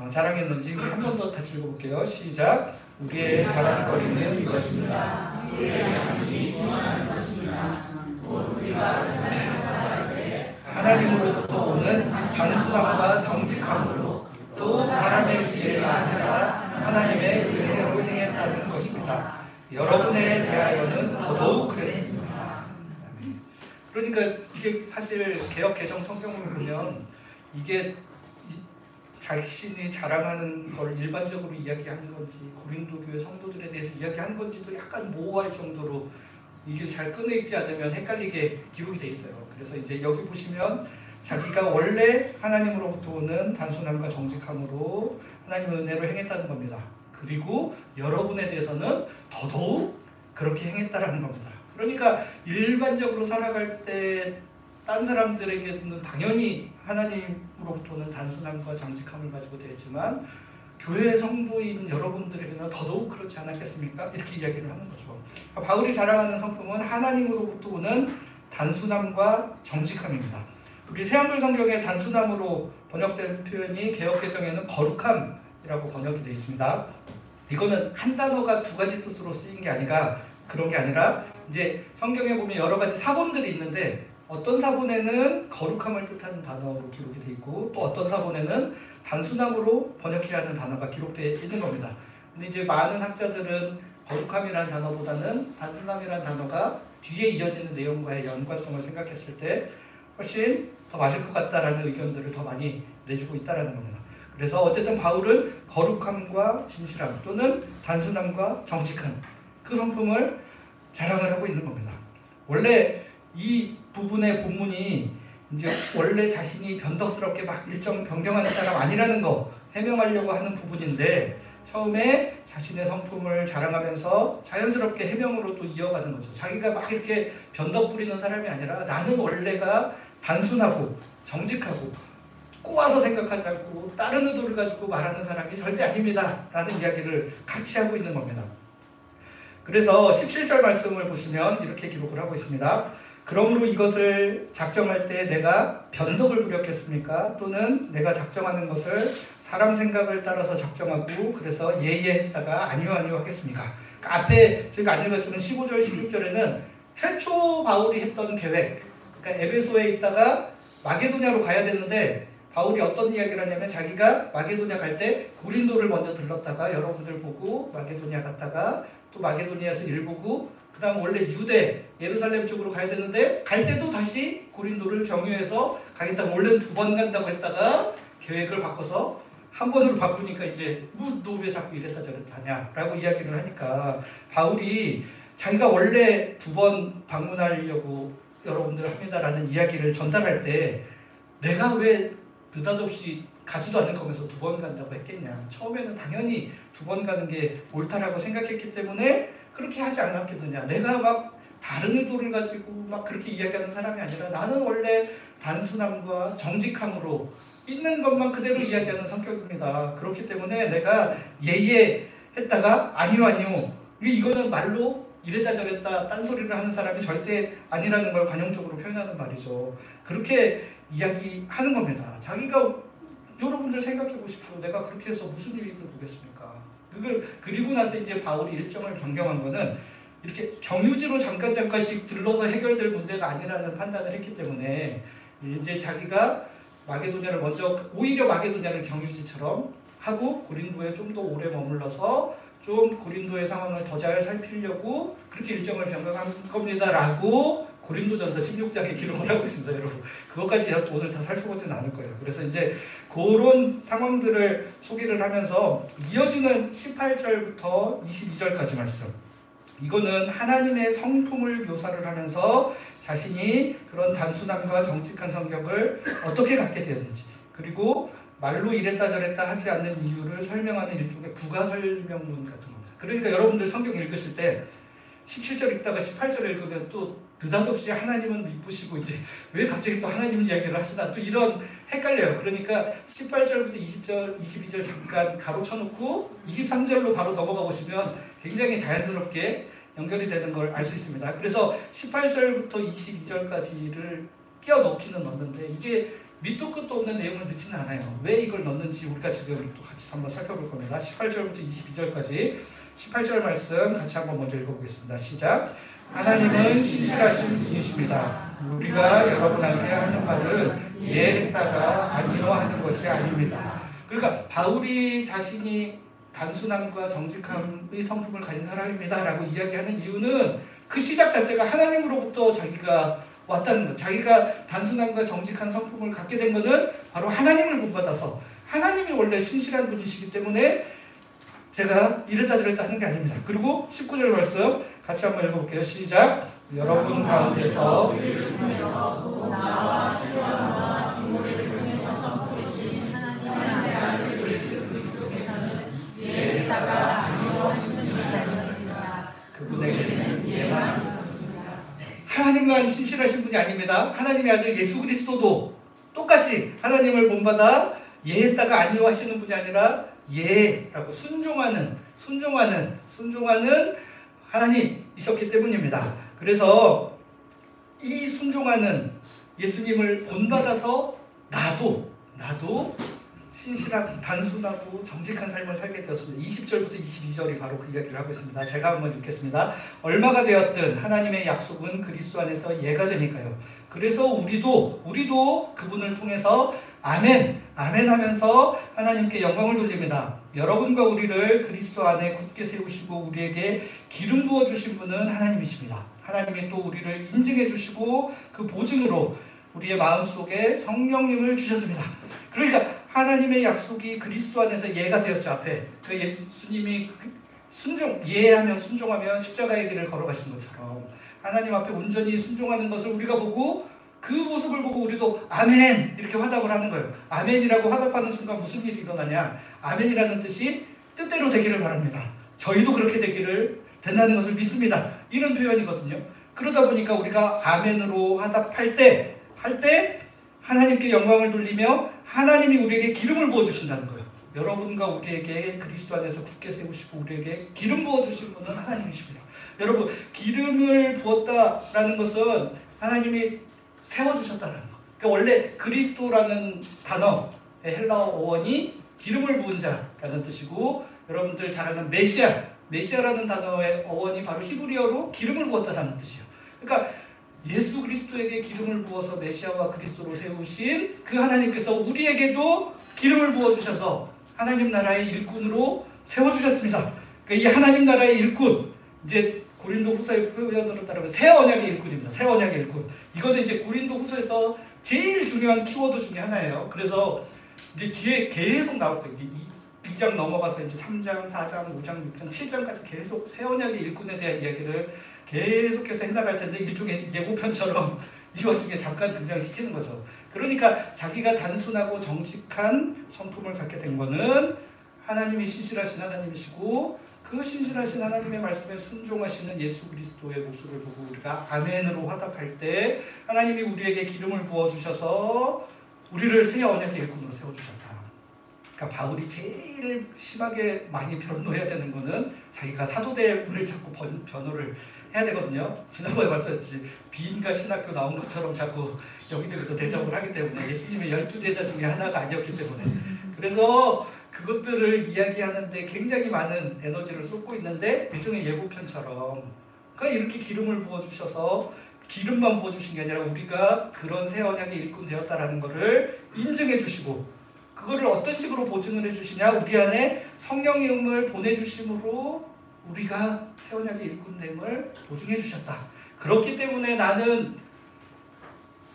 자랑했는지 우리 한 번 더 같이 읽어볼게요. 시작. 우리의 자랑거리는 이것입니다. 우리의 양심이 충만한 것입니다. 우리가 세상에 살아갈 때 하나님으로부터 오는 단순함과 정직함으로 또 사람의 지혜가 아니라 하나님의 은혜로 행했다는 것입니다. 여러분에 대하여는 더더욱 그랬습니다. 그러니까 이게 사실 개역 개정 성경을 보면 이게 자신이 자랑하는 걸 일반적으로 이야기하는 건지 고린도 교회 성도들에 대해서 이야기하는 건지도 약간 모호할 정도로 이 길 잘 끊어 읽지 않으면 헷갈리게 기록이 돼 있어요. 그래서 이제 여기 보시면 자기가 원래 하나님으로부터 오는 단순함과 정직함으로 하나님의 은혜로 행했다는 겁니다. 그리고 여러분에 대해서는 더더욱 그렇게 행했다라는 겁니다. 그러니까 일반적으로 살아갈 때 딴 사람들에게는 당연히 하나님으로부터는 단순함과 정직함을 가지고 되지만 교회 성도인 여러분들에게는 더더욱 그렇지 않았겠습니까? 이렇게 이야기를 하는 거죠. 바울이 자랑하는 성품은 하나님으로부터 오는 단순함과 정직함입니다. 우리 새한글 성경에 단순함으로 번역된 표현이 개역개정에는 거룩함이라고 번역이 되어 있습니다. 이거는 한 단어가 두 가지 뜻으로 쓰인 게 아니라 그런 게 아니라 이제 성경에 보면 여러 가지 사본들이 있는데 어떤 사본에는 거룩함을 뜻하는 단어로 기록이 되어 있고 또 어떤 사본에는 단순함으로 번역해야 하는 단어가 기록되어 있는 겁니다. 근데 이제 많은 학자들은 거룩함이라는 단어보다는 단순함이라는 단어가 뒤에 이어지는 내용과의 연관성을 생각했을 때 훨씬 더 맞을 것 같다라는 의견들을 더 많이 내주고 있다라는 겁니다. 그래서 어쨌든 바울은 거룩함과 진실함 또는 단순함과 정직함 그 성품을 자랑을 하고 있는 겁니다. 원래 이 부분의 본문이 이제 원래 자신이 변덕스럽게 막 일정 변경하는 사람 아니라는 거 해명하려고 하는 부분인데 처음에 자신의 성품을 자랑하면서 자연스럽게 해명으로 또 이어가는 거죠. 자기가 막 이렇게 변덕 부리는 사람이 아니라 나는 원래가 단순하고 정직하고 꼬아서 생각하지 않고 다른 의도를 가지고 말하는 사람이 절대 아닙니다 라는 이야기를 같이 하고 있는 겁니다. 그래서 17절 말씀을 보시면 이렇게 기록을 하고 있습니다. 그러므로 이것을 작정할 때 내가 변덕을 부렸겠습니까? 또는 내가 작정하는 것을 사람 생각을 따라서 작정하고 그래서 예예했다가 아니요 하겠습니까? 그러니까 앞에 저희가 안 읽었지만 15절 16절에는 최초 바울이 했던 계획, 그러니까 에베소에 있다가 마게도냐로 가야 되는데 바울이 어떤 이야기를 하냐면 자기가 마게도냐 갈 때 고린도를 먼저 들렀다가 여러분들 보고 마게도냐 갔다가 또 마게도냐에서 일 보고 그 다음 원래 유대 예루살렘 쪽으로 가야 되는데 갈 때도 다시 고린도를 경유해서 가겠다고 원래는 2번 간다고 했다가 계획을 바꿔서 한 번으로 바꾸니까 이제 너 왜 자꾸 이랬다 저랬다 하냐 라고 이야기를 하니까 바울이 자기가 원래 2번 방문하려고 여러분들 합니다라는 이야기를 전달할 때 내가 왜 느닷없이 가지도 않을 거면서 2번 간다고 했겠냐. 처음에는 당연히 2번 가는 게 옳다라고 생각했기 때문에 그렇게 하지 않았겠느냐. 내가 막 다른 의도를 가지고 막 그렇게 이야기하는 사람이 아니라 나는 원래 단순함과 정직함으로 있는 것만 그대로 이야기하는 성격입니다. 그렇기 때문에 내가 예예 했다가 아니요 이거는 말로 이랬다 저랬다 딴소리를 하는 사람이 절대 아니라는 걸 관용적으로 표현하는 말이죠. 그렇게 이야기하는 겁니다. 자기가 여러분들 생각해 보십시오. 내가 그렇게 해서 무슨 이익을 보겠습니까? 그리고 나서 이제 바울이 일정을 변경한 거는 이렇게 경유지로 잠깐씩 들러서 해결될 문제가 아니라는 판단을 했기 때문에 이제 자기가 마게도냐를 먼저 오히려 마게도냐를 경유지처럼 하고 고린도에 좀 더 오래 머물러서 좀 고린도의 상황을 더 잘 살피려고 그렇게 일정을 변경한 겁니다라고 고린도전서 16장에 기록을 하고 있습니다, 여러분. 그것까지 오늘 다 살펴보지는 않을 거예요. 그래서 이제 그런 상황들을 소개를 하면서 이어지는 18절부터 22절까지 말씀. 이거는 하나님의 성품을 묘사를 하면서 자신이 그런 단순함과 정직한 성격을 어떻게 갖게 되었는지 그리고 말로 이랬다 저랬다 하지 않는 이유를 설명하는 일종의 부가 설명문 같은 겁니다. 그러니까 여러분들 성경 읽으실 때 17절 읽다가 18절 읽으면 또 느닷없이 하나님은 미쁘시고 이제 왜 갑자기 또 하나님 이야기를 하시나 또 이런 헷갈려요. 그러니까 18절부터 20절, 22절 잠깐 가로쳐놓고 23절로 바로 넘어가 보시면 굉장히 자연스럽게 연결이 되는 걸 알 수 있습니다. 그래서 18절부터 22절까지를 끼워 넣기는 넣는데 이게 밑도 끝도 없는 내용을 넣지는 않아요. 왜 이걸 넣는지 우리가 지금 또 같이 한번 살펴볼 겁니다. 18절부터 22절까지 18절 말씀 같이 한번 먼저 읽어보겠습니다. 시작. 하나님은 신실하신 분이십니다. 우리가 여러분한테 하는 말은 예 했다가 아니요 하는 것이 아닙니다. 그러니까 바울이 자신이 단순함과 정직함의 성품을 가진 사람입니다 라고 이야기하는 이유는 그 시작 자체가 하나님으로부터 자기가 왔다는 것, 자기가 단순함과 정직한 성품을 갖게 된 것은 바로 하나님을 본받아서 하나님이 원래 신실한 분이시기 때문에 제가 이랬다 저랬다 하는 게 아닙니다. 그리고 19절 말씀 같이 한번 읽어볼게요. 시작. 여러분 가운데서 우리를 통해서 나와 시간과 기물을 통해서 선포되신 하나님의 아들 예수 그리스도께서는 예했다가 아니오하시는 분이 아니었습니다. 그분에게는 예만 있었습니다. 하나님만 신실하신 분이 아닙니다. 하나님의 아들 예수 그리스도도 똑같이 하나님을 본받아 예했다가 아니요 하시는 분이 아니라 예라고 순종하는 하나님이셨기 때문입니다. 그래서 이 순종하는 예수님을 본받아서 나도 신실하고 단순하고 정직한 삶을 살게 되었습니다. 20절부터 22절이 바로 그 이야기를 하고 있습니다. 제가 한번 읽겠습니다. 얼마가 되었든 하나님의 약속은 그리스도 안에서 예가 되니까요. 그래서 우리도 그분을 통해서 아멘 하면서 하나님께 영광을 돌립니다. 여러분과 우리를 그리스도 안에 굳게 세우시고 우리에게 기름 부어주신 분은 하나님이십니다. 하나님이 또 우리를 인증해 주시고 그 보증으로 우리의 마음속에 성령님을 주셨습니다. 그러니까 하나님의 약속이 그리스도 안에서 예가 되었죠. 앞에 그 예수님이 예하면 순종하면 십자가의 길을 걸어가신 것처럼 하나님 앞에 온전히 순종하는 것을 우리가 보고 그 모습을 보고 우리도 아멘 이렇게 화답을 하는 거예요. 아멘이라고 화답하는 순간 무슨 일이 일어나냐? 아멘이라는 뜻이 뜻대로 되기를 바랍니다. 저희도 그렇게 된다는 것을 믿습니다. 이런 표현이거든요. 그러다 보니까 우리가 아멘으로 화답할 때 하나님께 영광을 돌리며 하나님이 우리에게 기름을 부어주신다는 거예요. 여러분과 우리에게 그리스도 안에서 굳게 세우시고 우리에게 기름 부어주신 분은 하나님이십니다. 여러분, 기름을 부었다라는 것은 하나님이 세워주셨다는 거. 그러니까 원래 그리스도라는 단어의 헬라어 어원이 기름을 부은 자라는 뜻이고, 여러분들 잘 아는 메시아라는 단어의 어원이 바로 히브리어로 기름을 부었다라는 뜻이에요. 그러니까 예수 그리스도에게 기름을 부어서 메시아와 그리스도로 세우신 그 하나님께서 우리에게도 기름을 부어주셔서 하나님 나라의 일꾼으로 세워주셨습니다. 그러니까 이 하나님 나라의 일꾼, 이제 고린도 후서의 표현으로 따르면 새 언약의 일꾼입니다. 새 언약의 일꾼. 이거는 이제 고린도 후서에서 제일 중요한 키워드 중에 하나예요. 그래서 이제 뒤에 계속 나올 거예요. 2장 넘어가서 이제 3장, 4장, 5장, 6장, 7장까지 계속 새 언약의 일꾼에 대한 이야기를 계속해서 해나갈 텐데 일종의 예고편처럼 이 와중에 잠깐 등장시키는 거죠. 그러니까 자기가 단순하고 정직한 성품을 갖게 된 거는 하나님이 신실하신 하나님이시고 그 신실하신 하나님의 말씀에 순종하시는 예수 그리스도의 모습을 보고 우리가 아멘으로 화답할 때 하나님이 우리에게 기름을 부어주셔서 우리를 새 언약의 일꾼으로 세워주셨다. 그러니까 바울이 제일 심하게 많이 변호해야 되는 거는 자기가 사도됨을 자꾸 변호를 해야 되거든요. 지난번에 말씀드렸듯이 비인가 신학교 나온 것처럼 자꾸 여기저기서 대접을 하기 때문에 예수님의 12제자 중에 하나가 아니었기 때문에 그래서 그것들을 이야기하는데 굉장히 많은 에너지를 쏟고 있는데 일종의 예고편처럼 그러니까 이렇게 기름을 부어주셔서 기름만 부어주신 게 아니라 우리가 그런 새 언약의 일꾼 되었다라는 것을 인증해 주시고 그거를 어떤 식으로 보증을 해주시냐? 우리 안에 성령님을 보내주심으로 우리가 새 언약의 일꾼됨을 보증해 주셨다. 그렇기 때문에 나는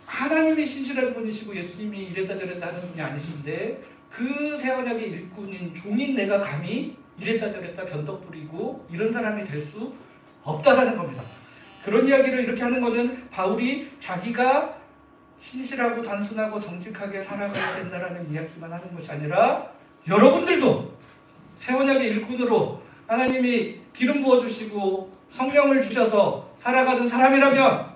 하나님이 신실한 분이시고 예수님이 이랬다 저랬다 하는 분이 아니신데 그 새 언약의 일꾼인 종인 내가 감히 이랬다 저랬다 변덕 부리고 이런 사람이 될 수 없다라는 겁니다. 그런 이야기를 이렇게 하는 것은 바울이 자기가 신실하고 단순하고 정직하게 살아가야 된다라는 이야기만 하는 것이 아니라 여러분들도 새 언약의 일꾼으로 하나님이 기름 부어주시고 성령을 주셔서 살아가는 사람이라면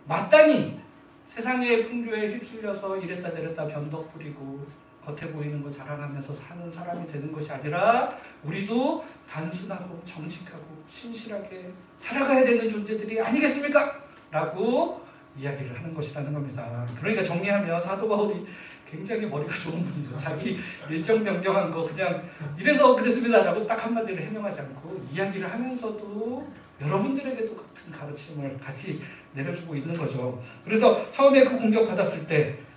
마땅히 세상의 풍조에 휩쓸려서 이랬다 저랬다 변덕 부리고 겉에 보이는 거 자랑하면서 사는 사람이 되는 것이 아니라 우리도 단순하고 정직하고 신실하게 살아가야 되는 존재들이 아니겠습니까? 라고 이야기를 하는 것이라는 겁니다. 그러니까 정리하면 사도 바울이 굉장히 머리가 좋은 분이죠. 자기 일정 변경한 거 그냥 이래서 그랬습니다 라고 딱 한마디로 해명하지 않고 이야기를 하면서도 여러분들에게도 같은 가르침을 같이 내려주고 있는 거죠. 그래서 처음에 그 공격받았을 때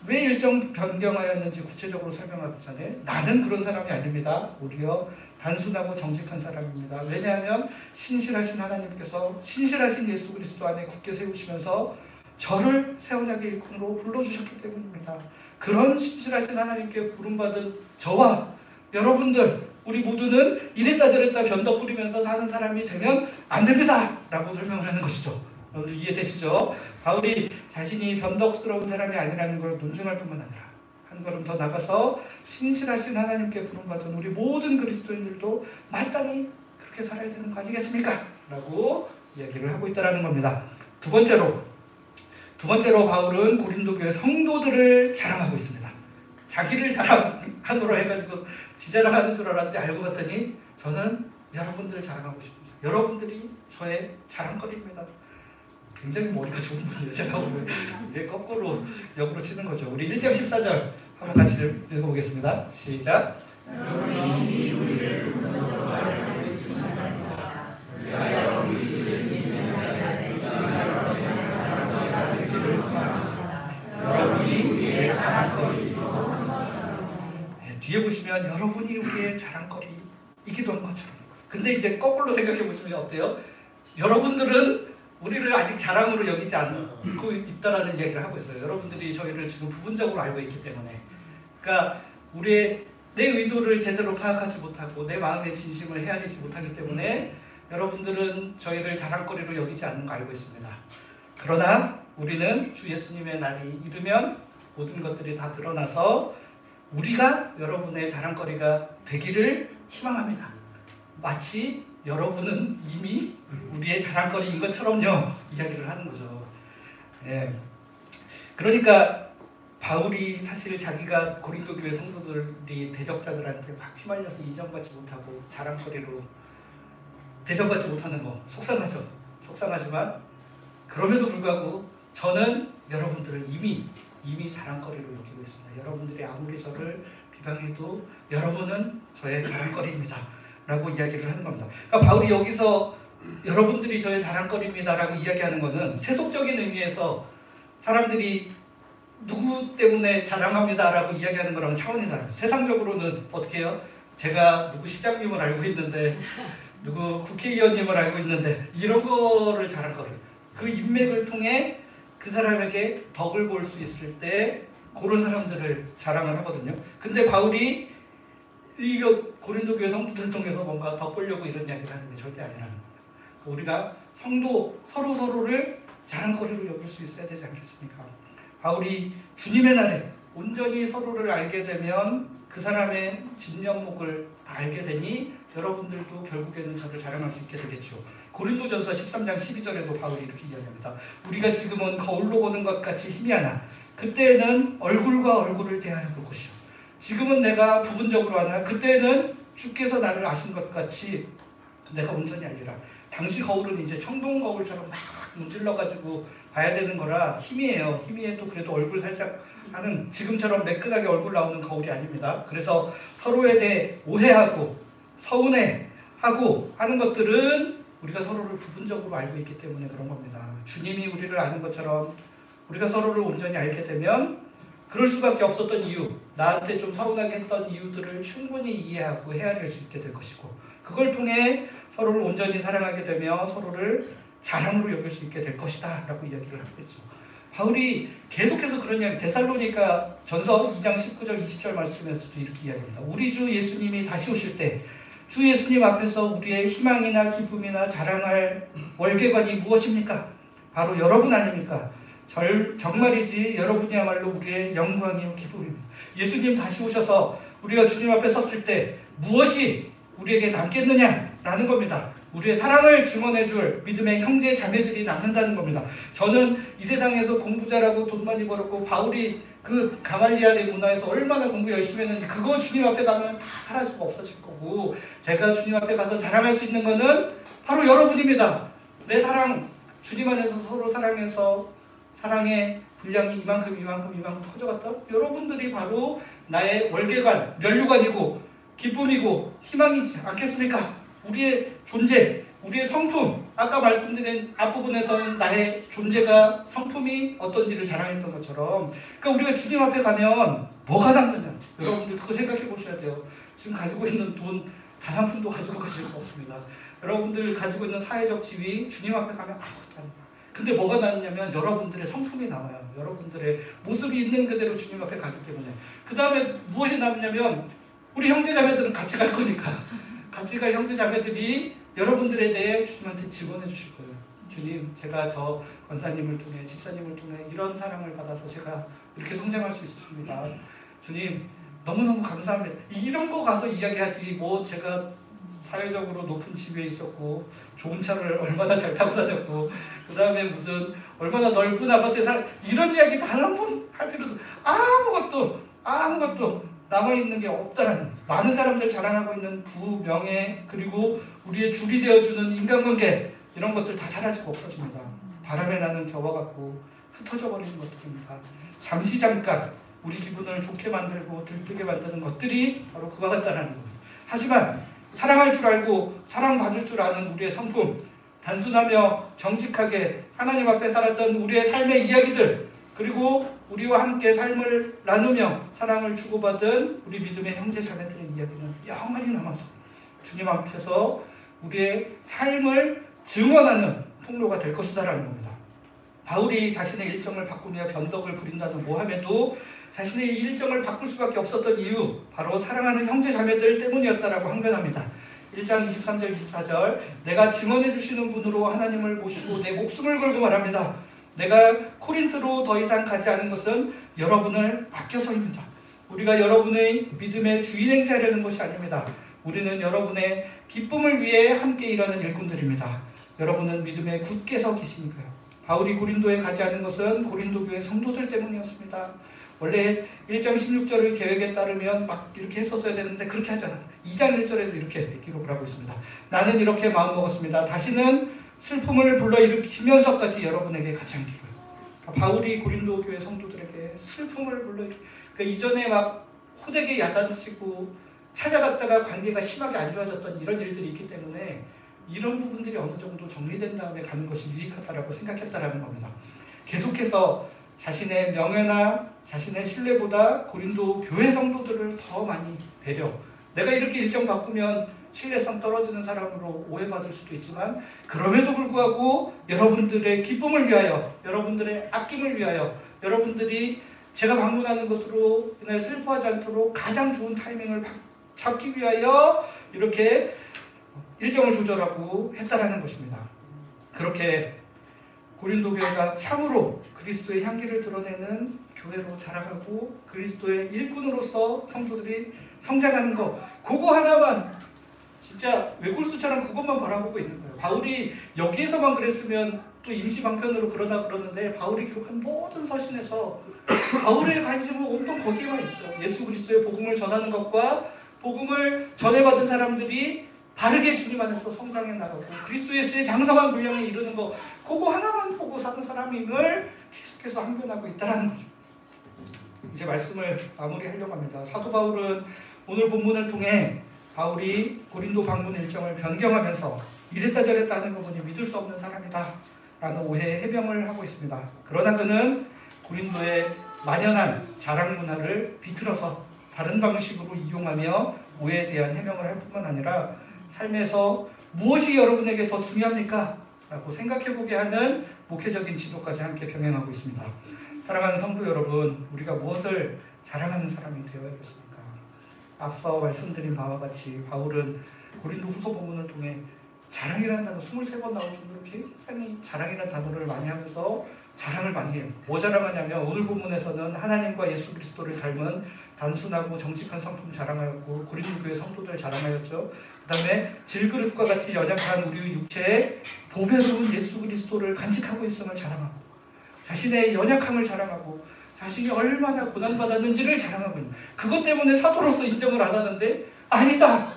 왜 일정 변경하였는지 구체적으로 설명하기 전에 나는 그런 사람이 아닙니다. 오히려 단순하고 정직한 사람입니다. 왜냐하면 신실하신 하나님께서 신실하신 예수 그리스도 안에 굳게 세우시면서 저를 새 언약의 일꾼으로 불러주셨기 때문입니다. 그런 신실하신 하나님께 부름받은 저와 여러분들 우리 모두는 이랬다 저랬다 변덕 부리면서 사는 사람이 되면 안 됩니다 라고 설명을 하는 것이죠. 여러분들 이해되시죠? 바울이 자신이 변덕스러운 사람이 아니라는 걸 논증할 뿐만 아니라 한 걸음 더 나가서 신실하신 하나님께 부름받은 우리 모든 그리스도인들도 마땅히 그렇게 살아야 되는 거 아니겠습니까? 라고 이야기를 하고 있다는 겁니다. 두 번째로 바울은 고린도 교회 성도들을 자랑하고 있습니다. 자기를 자랑하도록 해가지고 지자랑하는 줄 알았는데 알고 봤더니 저는 여러분들을 자랑하고 싶습니다. 여러분들이 저의 자랑거리입니다. 굉장히 머리가 좋은 분이에요. 제가 보면 이게 거꾸로 역으로 치는 거죠. 우리 1장 14절 한번 같이 읽어보겠습니다. 시작. 여러분이 우리를 부분적으로 알고 주시나이다. 우리가 우리 주 예수님의 자랑거리가 되기를 바랍니다. 여러분이 우리의 자랑거리. 뒤에 보시면 여러분이 우리의 자랑거리이기도 한 것처럼. 근데 이제 거꾸로 생각해 보시면 어때요? 여러분들은 우리를 아직 자랑으로 여기지 않고 있다라는 얘기를 하고 있어요. 여러분들이 저희를 지금 부분적으로 알고 있기 때문에. 그러니까 내 의도를 제대로 파악하지 못하고 내 마음의 진심을 헤아리지 못하기 때문에 여러분들은 저희를 자랑거리로 여기지 않는 거 알고 있습니다. 그러나 우리는 주 예수님의 날이 이르면 모든 것들이 다 드러나서 우리가 여러분의 자랑거리가 되기를 희망합니다. 마치 여러분은 이미 우리의 자랑거리인 것처럼요 이야기를 하는 거죠. 예. 그러니까 바울이 사실 자기가 고린도 교회 성도들이 대적자들한테 막 휘말려서 인정받지 못하고 자랑거리로 대접받지 못하는 거 속상하죠. 속상하지만 그럼에도 불구하고 저는 여러분들을 이미 자랑거리로 여기고 있습니다. 여러분들이 아무리 저를 비방해도 여러분은 저의 자랑거리입니다 라고 이야기를 하는 겁니다. 그러니까 바울이 여기서 여러분들이 저의 자랑거리입니다 라고 이야기하는 것은 세속적인 의미에서 사람들이 누구 때문에 자랑합니다 라고 이야기하는 거랑 차원이 다릅니다. 세상적으로는 어떻게 해요? 제가 누구 시장님을 알고 있는데 누구 국회의원님을 알고 있는데 이런 거를 자랑거리. 그 인맥을 통해 그 사람에게 덕을 볼 수 있을 때 그런 사람들을 자랑을 하거든요. 근데 바울이 이거 고린도 교회 성도들 통해서 뭔가 덕보려고 이런 이야기를 하는 게 절대 아니라는 겁니다. 우리가 성도 서로를 자랑거리로 여길 수 있어야 되지 않겠습니까? 바울이 주님의 날에 온전히 서로를 알게 되면 그 사람의 진면목을 다 알게 되니 여러분들도 결국에는 저를 자랑할 수 있게 되겠죠. 고린도전서 13장 12절에도 바울이 이렇게 이야기합니다. 우리가 지금은 거울로 보는 것 같이 희미하나 그때는 얼굴과 얼굴을 대하여 볼 것이요. 지금은 내가 부분적으로 하나 그때는 주께서 나를 아신 것 같이 내가 온전히 알리라. 당시 거울은 이제 청동 거울처럼 막 문질러가지고 봐야 되는 거라 희미해요. 희미해도 그래도 얼굴 살짝 하는 지금처럼 매끈하게 얼굴 나오는 거울이 아닙니다. 그래서 서로에 대해 오해하고 서운해하고 하는 것들은 우리가 서로를 부분적으로 알고 있기 때문에 그런 겁니다. 주님이 우리를 아는 것처럼 우리가 서로를 온전히 알게 되면 그럴 수밖에 없었던 이유, 나한테 좀 서운하게 했던 이유들을 충분히 이해하고 헤아릴 수 있게 될 것이고 그걸 통해 서로를 온전히 사랑하게 되며 서로를 자랑으로 여길 수 있게 될 것이다 라고 이야기를 하고 있죠. 바울이 계속해서 그런 이야기 데살로니가 전서 2장 19절 20절 말씀에서도 이렇게 이야기합니다. 우리 주 예수님이 다시 오실 때 주 예수님 앞에서 우리의 희망이나 기쁨이나 자랑할 월계관이 무엇입니까? 바로 여러분 아닙니까? 정말이지 여러분이야말로 우리의 영광이요 기쁨입니다. 예수님 다시 오셔서 우리가 주님 앞에 섰을 때 무엇이 우리에게 남겠느냐라는 겁니다. 우리의 사랑을 증언해줄 믿음의 형제 자매들이 남는다는 겁니다. 저는 이 세상에서 공부 잘하고 돈 많이 벌었고 바울이 그 가말리알의 문화에서 얼마나 공부 열심히 했는지 그거 주님 앞에 가면 다 사라지고 없어질 거고 제가 주님 앞에 가서 자랑할 수 있는 거는 바로 여러분입니다. 내 사랑 주님 안에서 서로 사랑해서 사랑의 분량이 이만큼 커져갔다. 여러분들이 바로 나의 월계관, 면류관이고 기쁨이고 희망이지 않겠습니까? 우리의 존재, 우리의 성품. 아까 말씀드린 앞부분에서는 나의 존재가 성품이 어떤지를 자랑했던 것처럼 그러니까 우리가 주님 앞에 가면 뭐가 남느냐. 여러분들 그거 생각해 보셔야 돼요. 지금 가지고 있는 돈 단 한 푼도 가지고 가실 수 없습니다. 여러분들 가지고 있는 사회적 지위 주님 앞에 가면 아무것도 아닙니다. 근데 뭐가 남냐면 여러분들의 성품이 남아요. 여러분들의 모습이 있는 그대로 주님 앞에 가기 때문에 그 다음에 무엇이 남냐면 우리 형제자매들은 같이 갈 거니까 같이 갈 형제자매들이 여러분들에 대해 주님한테 증언해 주실 거예요. 주님, 제가 저 권사님을 통해, 집사님을 통해 이런 사랑을 받아서 제가 이렇게 성장할 수 있었습니다. 주님, 너무너무 감사합니다. 이런 거 가서 이야기하지, 뭐 제가 사회적으로 높은 집에 있었고 좋은 차를 얼마나 잘 타고 다녔고 그 다음에 무슨 얼마나 넓은 아파트에 이런 이야기 단 한 번 할 필요도 아무것도 남아있는 게 없다라는, 많은 사람들 자랑하고 있는 부, 명예, 그리고 우리의 죽이 되어주는 인간관계, 이런 것들 다 사라지고 없어집니다. 바람에 나는 겨와 같고 흩어져 버리는 것들입니다. 잠시 잠깐 우리 기분을 좋게 만들고 들뜨게 만드는 것들이 바로 그와 같다라는 거예요. 하지만 사랑할 줄 알고 사랑받을 줄 아는 우리의 성품, 단순하며 정직하게 하나님 앞에 살았던 우리의 삶의 이야기들, 그리고 우리와 함께 삶을 나누며 사랑을 주고받은 우리 믿음의 형제 자매들의 이야기는 영원히 남아서 주님 앞에서 우리의 삶을 증언하는 통로가 될 것이다라는 겁니다. 바울이 자신의 일정을 바꾸며 변덕을 부린다는 모함에도 자신의 일정을 바꿀 수밖에 없었던 이유, 바로 사랑하는 형제 자매들 때문이었다라고 항변합니다. 1장 23절 24절, 내가 증언해 주시는 분으로 하나님을 모시고 내 목숨을 걸고 말합니다. 내가 코린트로 더 이상 가지 않은 것은 여러분을 아껴서입니다. 우리가 여러분의 믿음의 주인 행세하려는 것이 아닙니다. 우리는 여러분의 기쁨을 위해 함께 일하는 일꾼들입니다. 여러분은 믿음에 굳게 서 계시니까요. 바울이 고린도에 가지 않은 것은 고린도 교회 성도들 때문이었습니다. 원래 1장 16절의 계획에 따르면 막 이렇게 했었어야 되는데 그렇게 하지 않았어요. 2장 1절에도 이렇게 기록을 하고 있습니다. 나는 이렇게 마음먹었습니다. 다시는 슬픔을 불러일으키면서까지 여러분에게 가지 않기로. 그러니까 바울이 고린도 교회 성도들에게 슬픔을 불러일으키고, 그러니까 이전에 막 호되게 야단치고 찾아갔다가 관계가 심하게 안 좋아졌던 이런 일들이 있기 때문에 이런 부분들이 어느 정도 정리된 다음에 가는 것이 유익하다라고 생각했다라는 겁니다. 계속해서 자신의 명예나 자신의 신뢰보다 고린도 교회 성도들을 더 많이 배려. 내가 이렇게 일정 바꾸면 신뢰성 떨어지는 사람으로 오해받을 수도 있지만 그럼에도 불구하고 여러분들의 기쁨을 위하여, 여러분들의 아낌을 위하여, 여러분들이 제가 방문하는 것으로 인해 슬퍼하지 않도록 가장 좋은 타이밍을 잡기 위하여 이렇게 일정을 조절하고 했다라는 것입니다. 그렇게 고린도 교회가 참으로 그리스도의 향기를 드러내는 교회로 자라가고 그리스도의 일꾼으로서 성도들이 성장하는 것, 그거 하나만 진짜 외골수처럼 그것만 바라보고 있는 거예요. 바울이 여기에서만 그랬으면 또 임시방편으로 그러는데 바울이 기록한 모든 서신에서 바울의 관심은 온통 거기에만 있어요. 예수 그리스도의 복음을 전하는 것과 복음을 전해받은 사람들이 바르게 주님 안에서 성장해 나가고 그리스도 예수의 장성한 분량에 이르는 거, 그거 하나만 보고 사는 사람임을 계속해서 항변하고 있다는 거죠. 이제 말씀을 마무리하려고 합니다. 사도 바울은 오늘 본문을 통해 바울이 고린도 방문 일정을 변경하면서 이랬다 저랬다 하는 거 보니 믿을 수 없는 사람이다 라는 오해에 해명을 하고 있습니다. 그러나 그는 고린도의 만연한 자랑 문화를 비틀어서 다른 방식으로 이용하며 오해에 대한 해명을 할 뿐만 아니라 삶에서 무엇이 여러분에게 더 중요합니까? 라고 생각해보게 하는 목회적인 지도까지 함께 병행하고 있습니다. 사랑하는 성도 여러분, 우리가 무엇을 자랑하는 사람이 되어야겠습니까? 앞서 말씀드린 바와 같이 바울은 고린도 후서 본문을 통해 자랑이라는 단어 23번 나올 정도로 굉장히 자랑이라는 단어를 많이 하면서 자랑을 많이 해요. 뭐 자랑하냐면 오늘 본문에서는 하나님과 예수 그리스도를 닮은 단순하고 정직한 성품 자랑하였고 고린도 교회 성도들 자랑하였죠. 그 다음에 질그릇과 같이 연약한 우리 육체에 보배로운 예수 그리스도를 간직하고 있음을 자랑하고 자신의 연약함을 자랑하고 자신이 얼마나 고난받았는지를 자랑하고 있는, 그것 때문에 사도로서 인정을 안 하는데 아니다,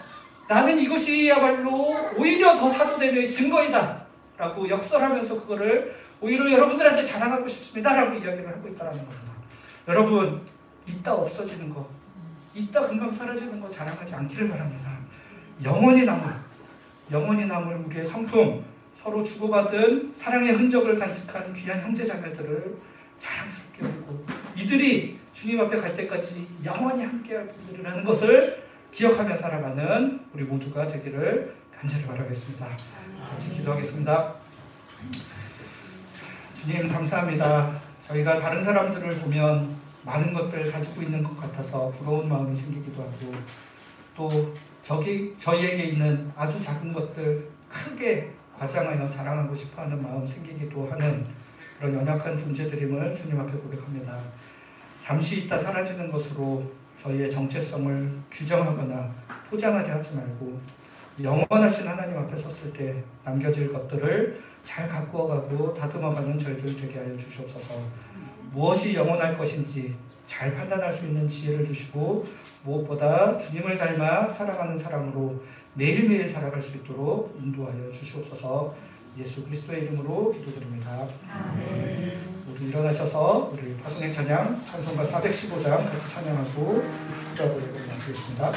나는 이것이야말로 오히려 더 사도됨의 증거이다 라고 역설하면서 그거를 오히려 여러분들한테 자랑하고 싶습니다 라고 이야기를 하고 있다는 겁니다. 여러분, 있다 없어지는 거, 있다 금방 사라지는 거 자랑하지 않기를 바랍니다. 영원히 남을 우리의 성품, 서로 주고받은 사랑의 흔적을 간직한 귀한 형제자매들을 자랑스럽게 여기고 이들이 주님 앞에 갈 때까지 영원히 함께할 분들이라는 것을 기억하며 살아가는 우리 모두가 되기를 간절히 바라겠습니다. 같이 기도하겠습니다. 주님 감사합니다. 저희가 다른 사람들을 보면 많은 것들 가지고 있는 것 같아서 부러운 마음이 생기기도 하고 또 저희에게 있는 아주 작은 것들 크게 과장하여 자랑하고 싶어하는 마음 생기기도 하는 그런 연약한 존재들임을 주님 앞에 고백합니다. 잠시 있다 사라지는 것으로 저희의 정체성을 규정하거나 포장하려 하지 말고 영원하신 하나님 앞에 섰을 때 남겨질 것들을 잘 가꾸어가고 다듬어가는 저희들 되게 하여 주시옵소서. 무엇이 영원할 것인지 잘 판단할 수 있는 지혜를 주시고 무엇보다 주님을 닮아 사랑하는 사람으로 매일매일 살아갈 수 있도록 인도하여 주시옵소서. 예수 그리스도의 이름으로 기도드립니다. 아멘. 모두 일어나셔서 우리 파송의 찬양 찬송가 415장 같이 찬양하고 축도하고 예배를 마치겠습니다.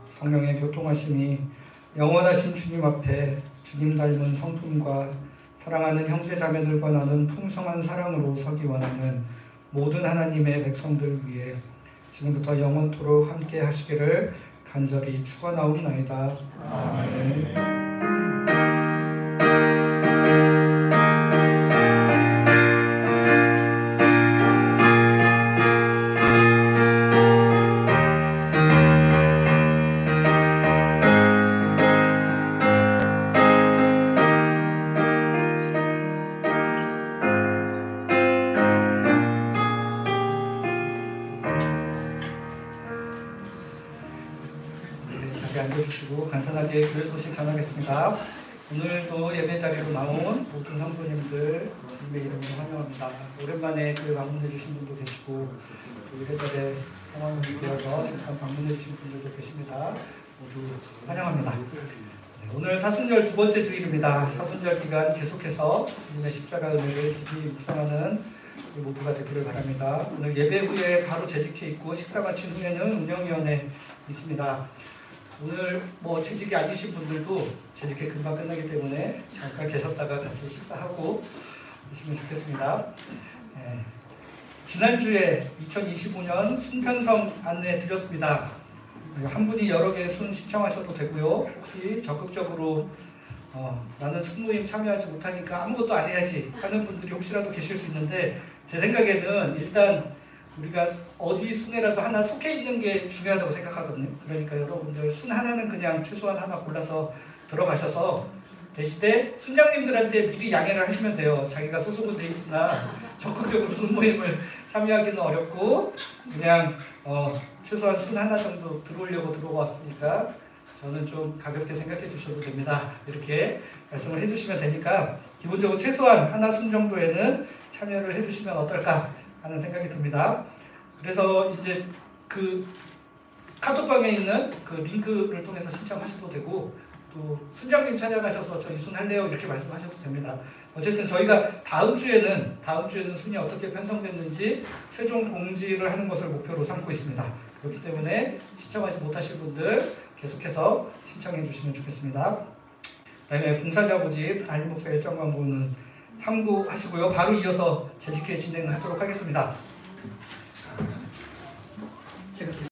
성령의 교통하심이 영원하신 주님 앞에 주님 닮은 성품과 사랑하는 형제자매들과 나눈 풍성한 사랑으로 서기 원하는 모든 하나님의 백성들 위해 지금부터 영원토록 함께 하시기를 간절히 축원하옵나이다. 아멘. 앉아주시고 간단하게 교회 소식 전하겠습니다. 오늘도 예배 자리로 나온 모든 성도님들 주님의 이름으로 환영합니다. 오랜만에 교회 방문해 주신 분도 계시고 이래저래 상황이 되어서 잠깐 방문해 주신 분들도 계십니다. 모두 환영합니다. 네, 오늘 사순절 두 번째 주일입니다. 사순절 기간 계속해서 주님의 십자가 은혜를 깊이 묵상하는 모두가 되기를 바랍니다. 오늘 예배 후에 바로 재직해 있고 식사 마친 후에는 운영위원회 있습니다. 오늘 재직이 아니신 분들도 재직회 금방 끝나기 때문에 잠깐 계셨다가 같이 식사하고 계시면 좋겠습니다. 네. 지난주에 2025년 순편성 안내 드렸습니다. 한 분이 여러 개 순 신청하셔도 되고요. 혹시 적극적으로 나는 순모임 참여하지 못하니까 아무것도 안 해야지 하는 분들이 혹시라도 계실 수 있는데 제 생각에는 일단 우리가 어디 순회라도 하나 속해 있는 게 중요하다고 생각하거든요. 그러니까 여러분들 순 하나는 그냥 최소한 하나 골라서 들어가셔서 대신에 순장님들한테 미리 양해를 하시면 돼요. 자기가 소속은 돼 있으나 적극적으로 순모임을 참여하기는 어렵고 그냥 최소한 순 하나 정도 들어오려고 들어왔으니까 저는 좀 가볍게 생각해 주셔도 됩니다. 이렇게 말씀을 해주시면 되니까 기본적으로 최소한 하나 순 정도에는 참여를 해주시면 어떨까 하는 생각이 듭니다. 그래서 이제 그 카톡방에 있는 그 링크를 통해서 신청하셔도 되고 또 순장님 찾아가셔서 저희 순 할래요 이렇게 말씀하셔도 됩니다. 어쨌든 저희가 다음 주에는 순이 어떻게 편성됐는지 최종 공지를 하는 것을 목표로 삼고 있습니다. 그렇기 때문에 신청하지 못하실 분들 계속해서 신청해 주시면 좋겠습니다. 그다음에 봉사자 모집 담임 목사 일정 광고는 참고하시고요. 바로 이어서 재직회 진행하도록 하겠습니다.